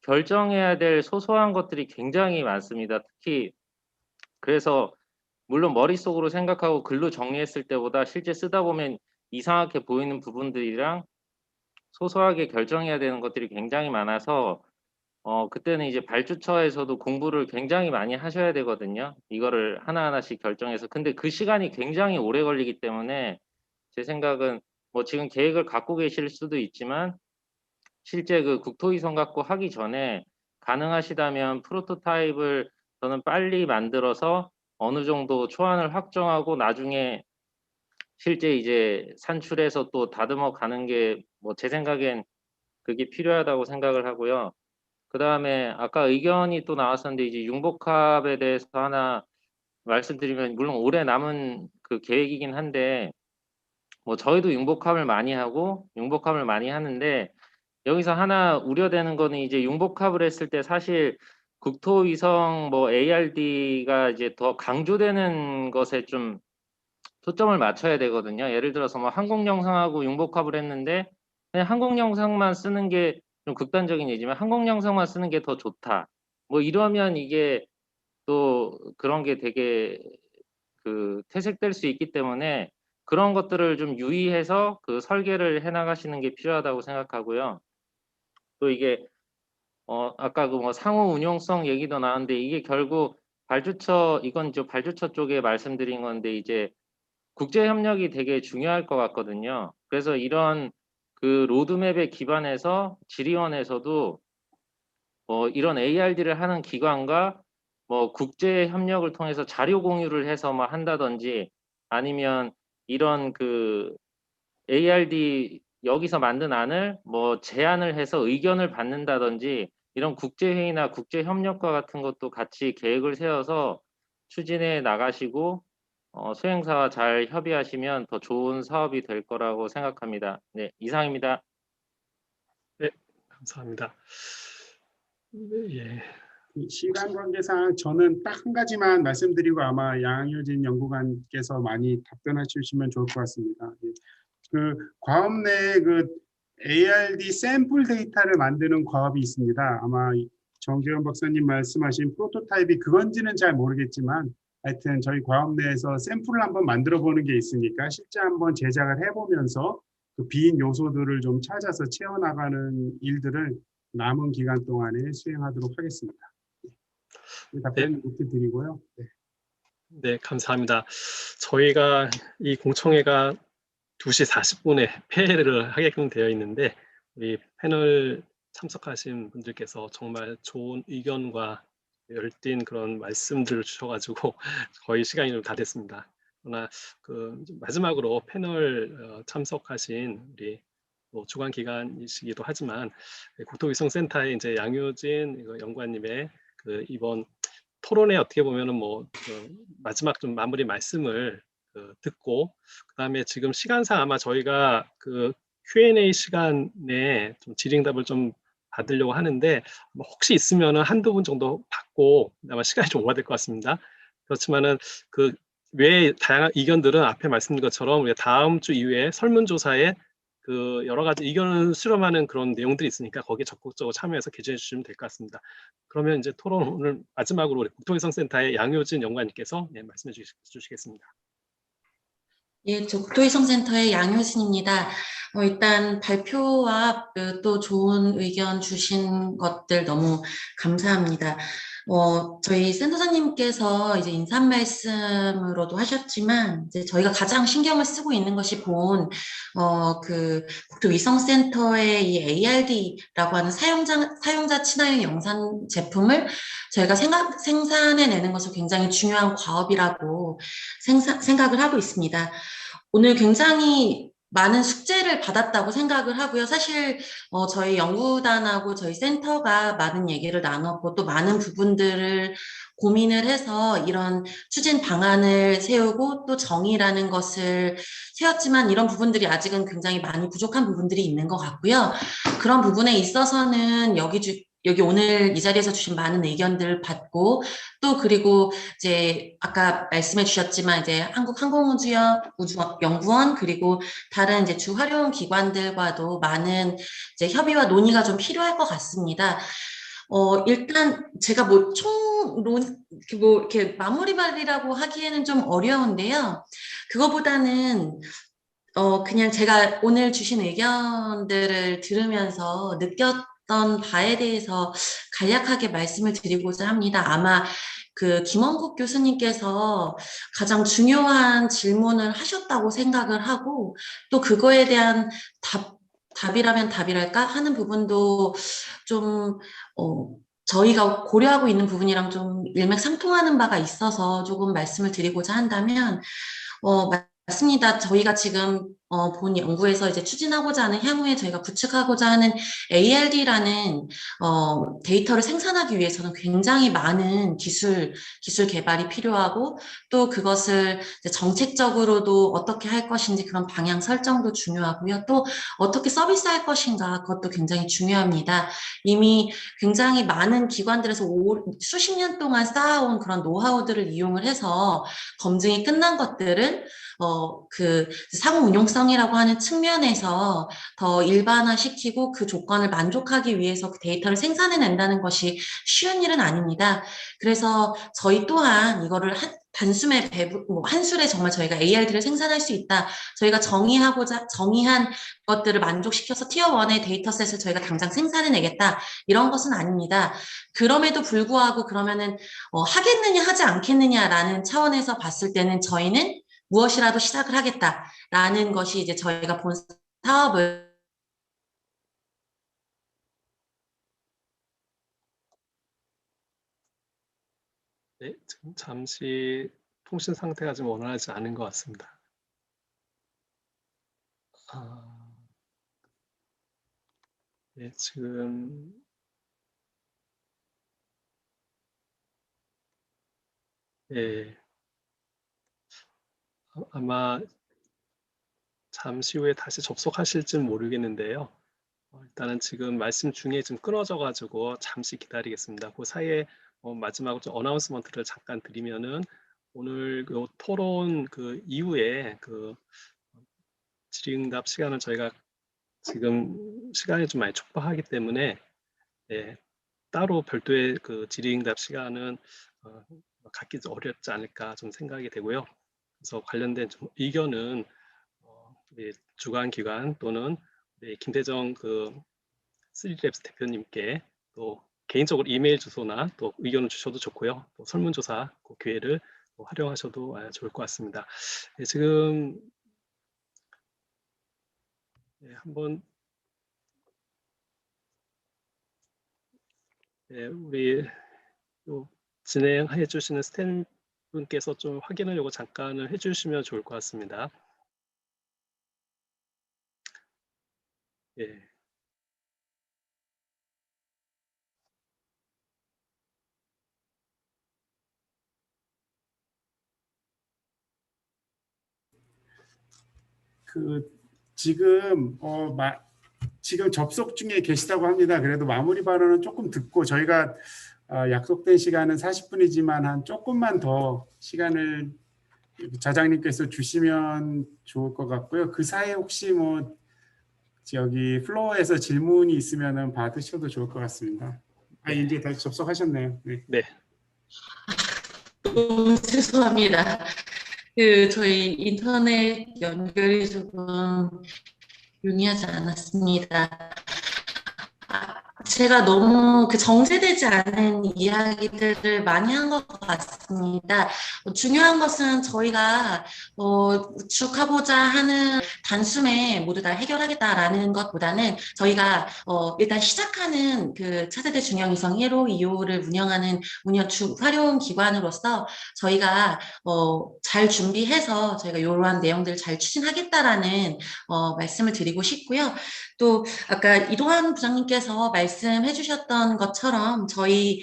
결정해야 될 소소한 것들이 굉장히 많습니다. 특히 그래서 물론 머릿속으로 생각하고 글로 정리했을 때보다 실제 쓰다 보면 이상하게 보이는 부분들이랑 소소하게 결정해야 되는 것들이 굉장히 많아서 그때는 이제 발주처에서도 공부를 굉장히 많이 하셔야 되거든요. 이거를 하나하나씩 결정해서. 근데 그 시간이 굉장히 오래 걸리기 때문에 제 생각은 뭐 지금 계획을 갖고 계실 수도 있지만 실제 그 국토위성 갖고 하기 전에 가능하시다면 프로토타입을 저는 빨리 만들어서 어느 정도 초안을 확정하고 나중에 실제 이제 산출해서 또 다듬어 가는 게 뭐 제 생각엔 그게 필요하다고 생각을 하고요. 그다음에 아까 의견이 또 나왔었는데 이제 융복합에 대해서 하나 말씀드리면 물론 올해 남은 그 계획이긴 한데 뭐 저희도 융복합을 많이 하고 융복합을 많이 하는데 여기서 하나 우려되는 거는 이제 융복합을 했을 때 사실 국토위성 뭐 ARD가 이제 더 강조되는 것에 좀 초점을 맞춰야 되거든요. 예를 들어서 뭐 항공 영상하고 융복합을 했는데 그냥 항공 영상만 쓰는 게 좀 극단적인 얘기지만 항공 영상만 쓰는 게 더 좋다. 뭐 이러면 이게 또 그런 게 되게 그 퇴색될 수 있기 때문에 그런 것들을 좀 유의해서 그 설계를 해 나가시는 게 필요하다고 생각하고요. 또 이게 아까 그 뭐 상호 운용성 얘기도 나왔는데 이게 결국 발주처 이건 저 발주처 쪽에 말씀드린 건데 이제 국제 협력이 되게 중요할 것 같거든요. 그래서 이런 그 로드맵에 기반해서 지리원에서도 이런 ARD를 하는 기관과 뭐 국제 협력을 통해서 자료 공유를 해서 뭐 한다든지 아니면 이런 그 ARD 여기서 만든 안을 뭐 제안을 해서 의견을 받는다든지 이런 국제회의나 국제협력과 같은 것도 같이 계획을 세워서 추진해 나가시고 수행사와 잘 협의하시면 더 좋은 사업이 될 거라고 생각합니다. 네, 이상입니다. 네, 감사합니다. 예. 시간 관계상 저는 딱 한 가지만 말씀드리고 아마 양효진 연구관께서 많이 답변해 주시면 좋을 것 같습니다. 그 과업 내에 그 ARD 샘플 데이터를 만드는 과업이 있습니다. 아마 정재현 박사님 말씀하신 프로토타입이 그건지는 잘 모르겠지만 하여튼 저희 과업 내에서 샘플을 한번 만들어 보는 게 있으니까 실제 한번 제작을 해보면서 그 빈 요소들을 좀 찾아서 채워나가는 일들을 남은 기간 동안에 수행하도록 하겠습니다. 답변 이렇게 드리고요. 네. 네, 감사합니다. 저희가 이 공청회가 2시 40분에 폐회를 하게끔 되어 있는데 우리 패널 참석하신 분들께서 정말 좋은 의견과 열띤 그런 말씀들을 주셔가지고 거의 시간이 좀 다 됐습니다. 그러나 그 마지막으로 패널 참석하신 우리 주관 기관이시기도 하지만 국토위성센터의 이제 양효진 연구관님의 그 이번 토론회 어떻게 보면은 뭐 마지막 좀 마무리 말씀을 듣고 그다음에 지금 시간상 아마 저희가 그 Q&A 시간에 좀 질의응답을 좀 받으려고 하는데 혹시 있으면은 한두 분 정도 받고 아마 시간이 좀 오버될 것 같습니다. 그렇지만은 그 외에 다양한 의견들은 앞에 말씀드린 것처럼 우리가 다음 주 이후에 설문조사에 그 여러 가지 의견을 수렴하는 그런 내용들이 있으니까 거기에 적극적으로 참여해서 개진해 주시면 될 것 같습니다. 그러면 이제 토론을 마지막으로 우리 국토위성센터의 양효진 연구관님께서 말씀해 주시겠습니다. 예, 저 국토위성센터의 양효진입니다. 일단 발표와 또 좋은 의견 주신 것들 너무 감사합니다. 저희 센터장님께서 이제 인사 말씀으로도 하셨지만, 이제 저희가 가장 신경을 쓰고 있는 것이 그 국토위성센터의 이 ARD라고 하는 사용자 친화형 영상 제품을 저희가 생산해내는 것이 굉장히 중요한 과업이라고 생각을 하고 있습니다. 오늘 굉장히 많은 숙제를 받았다고 생각을 하고요. 사실 저희 연구단하고 저희 센터가 많은 얘기를 나눴고 또 많은 부분들을 고민을 해서 이런 추진 방안을 세우고 또 정의라는 것을 세웠지만 이런 부분들이 아직은 굉장히 많이 부족한 부분들이 있는 것 같고요. 그런 부분에 있어서는 여기 오늘 이 자리에서 주신 많은 의견들을 받고 또 그리고 이제 아까 말씀해 주셨지만 이제 한국항공우주연구원 그리고 다른 이제 주활용 기관들과도 많은 이제 협의와 논의가 좀 필요할 것 같습니다. 일단 제가 이렇게 마무리 말이라고 하기에는 좀 어려운데요. 그거보다는 그냥 제가 오늘 주신 의견들을 들으면서 느꼈던 바에 대해서 간략하게 말씀을 드리고자 합니다. 아마 그 김원국 교수님께서 가장 중요한 질문을 하셨다고 생각을 하고 또 그거에 대한 답이라면 답이랄까 하는 부분도 좀 저희가 고려하고 있는 부분이랑 좀 일맥상통하는 바가 있어서 조금 말씀을 드리고자 한다면 맞습니다. 저희가 지금 본 연구에서 이제 추진하고자 하는 향후에 저희가 구축하고자 하는 ARD라는 데이터를 생산하기 위해서는 굉장히 많은 기술 개발이 필요하고 또 그것을 이제 정책적으로도 어떻게 할 것인지 그런 방향 설정도 중요하고요. 또 어떻게 서비스할 것인가 그것도 굉장히 중요합니다. 이미 굉장히 많은 기관들에서 수십 년 동안 쌓아온 그런 노하우들을 이용을 해서 검증이 끝난 것들을 그 상호 운용성이라고 하는 측면에서 더 일반화시키고 그 조건을 만족하기 위해서 그 데이터를 생산해낸다는 것이 쉬운 일은 아닙니다. 그래서 저희 또한 이거를 단숨에 한술에 정말 저희가 ARD를 생산할 수 있다. 저희가 정의한 것들을 만족시켜서 티어 1의 데이터셋을 저희가 당장 생산해내겠다. 이런 것은 아닙니다. 그럼에도 불구하고 그러면은 하겠느냐 하지 않겠느냐라는 차원에서 봤을 때는 저희는 무엇이라도 시작을 하겠다라는 것이 이제 저희가 본 사업을 네, 지금 잠시 통신 상태가 좀 원활하지 않은 것 같습니다. 네, 지금 예, 아마 잠시 후에 다시 접속하실지 모르겠는데요. 일단은 지금 말씀 중에 좀 끊어져가지고 잠시 기다리겠습니다. 그 사이에 마지막으로 좀 어나운스먼트를 잠깐 드리면은 오늘 그 토론 그 이후에 그 질의응답 시간을 저희가 지금 시간이 좀 많이 촉박하기 때문에 따로 별도의 그 질의응답 시간은 갖기 좀 어렵지 않을까 좀 생각이 되고요. 그래서 관련된 좀 의견은 우리 주관기관 또는 우리 김대정 그 3랩스 대표님께 또 개인적으로 이메일 주소나 또 의견을 주셔도 좋고요. 또 설문조사 그 기회를 활용하셔도 좋을 것 같습니다. 지금 한번 우리 진행해 주시는 스태프분께서 좀 확인을 요거 잠깐을 해주시면 좋을 것 같습니다. 예. 지금 지금 접속 중에 계시다고 합니다. 그래도 마무리 발언은 조금 듣고 저희가 약속된 시간은 40분이지만 한 조금만 더 시간을 자장님께서 주시면 좋을 것 같고요. 그 사이에 혹시 뭐 여기 플로어에서 질문이 있으면 받으셔도 좋을 것 같습니다. 이제 다시 접속하셨네요. 네. 너무 죄송합니다. 저희 인터넷 연결이 조금 용이하지 않았습니다. 제가 너무 정제되지 않은 이야기들을 많이 한 것 같습니다. 중요한 것은 저희가 구축하고자 하는 단숨에 모두 다 해결하겠다라는 것보다는 저희가 일단 시작하는 그 차세대 중형위성 1호, 2호를 운영하는 활용 기관으로서 저희가 잘 준비해서 저희가 이러한 내용들을 잘 추진하겠다라는 말씀을 드리고 싶고요. 또 아까 이동환 부장님께서 말씀해 주셨던 것처럼 저희뿐만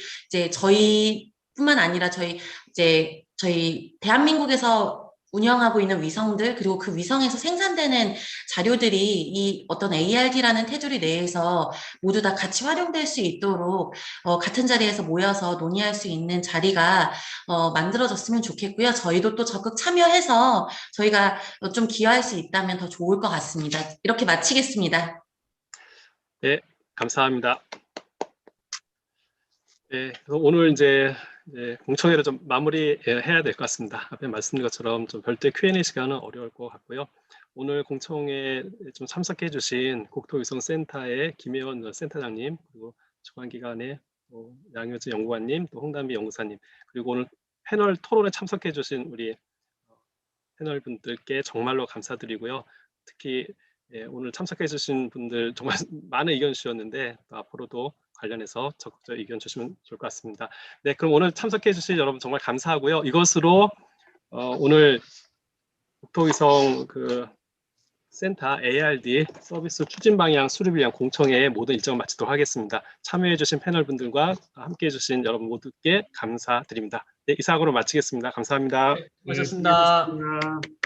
아니라 저희 대한민국에서 운영하고 있는 위성들 그리고 그 위성에서 생산되는 자료들이 이 어떤 ARD라는 테두리 내에서 모두 다 같이 활용될 수 있도록 같은 자리에서 모여서 논의할 수 있는 자리가 만들어졌으면 좋겠고요. 저희도 또 적극 참여해서 저희가 좀 기여할 수 있다면 더 좋을 것 같습니다. 이렇게 마치겠습니다. 네, 감사합니다. 네, 오늘 이제 공청회를 좀 마무리해야 될 것 같습니다. 앞에 말씀드린 것처럼 좀 별도의 Q&A 시간은 어려울 것 같고요. 오늘 공청회에 좀 참석해 주신 국토위성센터의 김혜원 센터장님, 그리고 주관기관의 양효진 연구관님, 또 홍담비 연구사님, 그리고 오늘 패널 토론에 참석해 주신 우리 패널 분들께 정말로 감사드리고요. 특히 오늘 참석해 주신 분들 정말 많은 의견 주셨는데 또 앞으로도 관련해서 적극적 의견 주시면 좋을 것 같습니다. 네, 그럼 오늘 참석해 주신 여러분 정말 감사하고요. 이것으로 오늘 국토위성 센터 ARD 서비스 추진 방향 수립을 위한 공청회의 모든 일정을 마치도록 하겠습니다. 참여해 주신 패널 분들과 함께 해 주신 여러분 모두께 감사드립니다. 네, 이상으로 마치겠습니다. 감사합니다. 수고하셨습니다. 수고하셨습니다.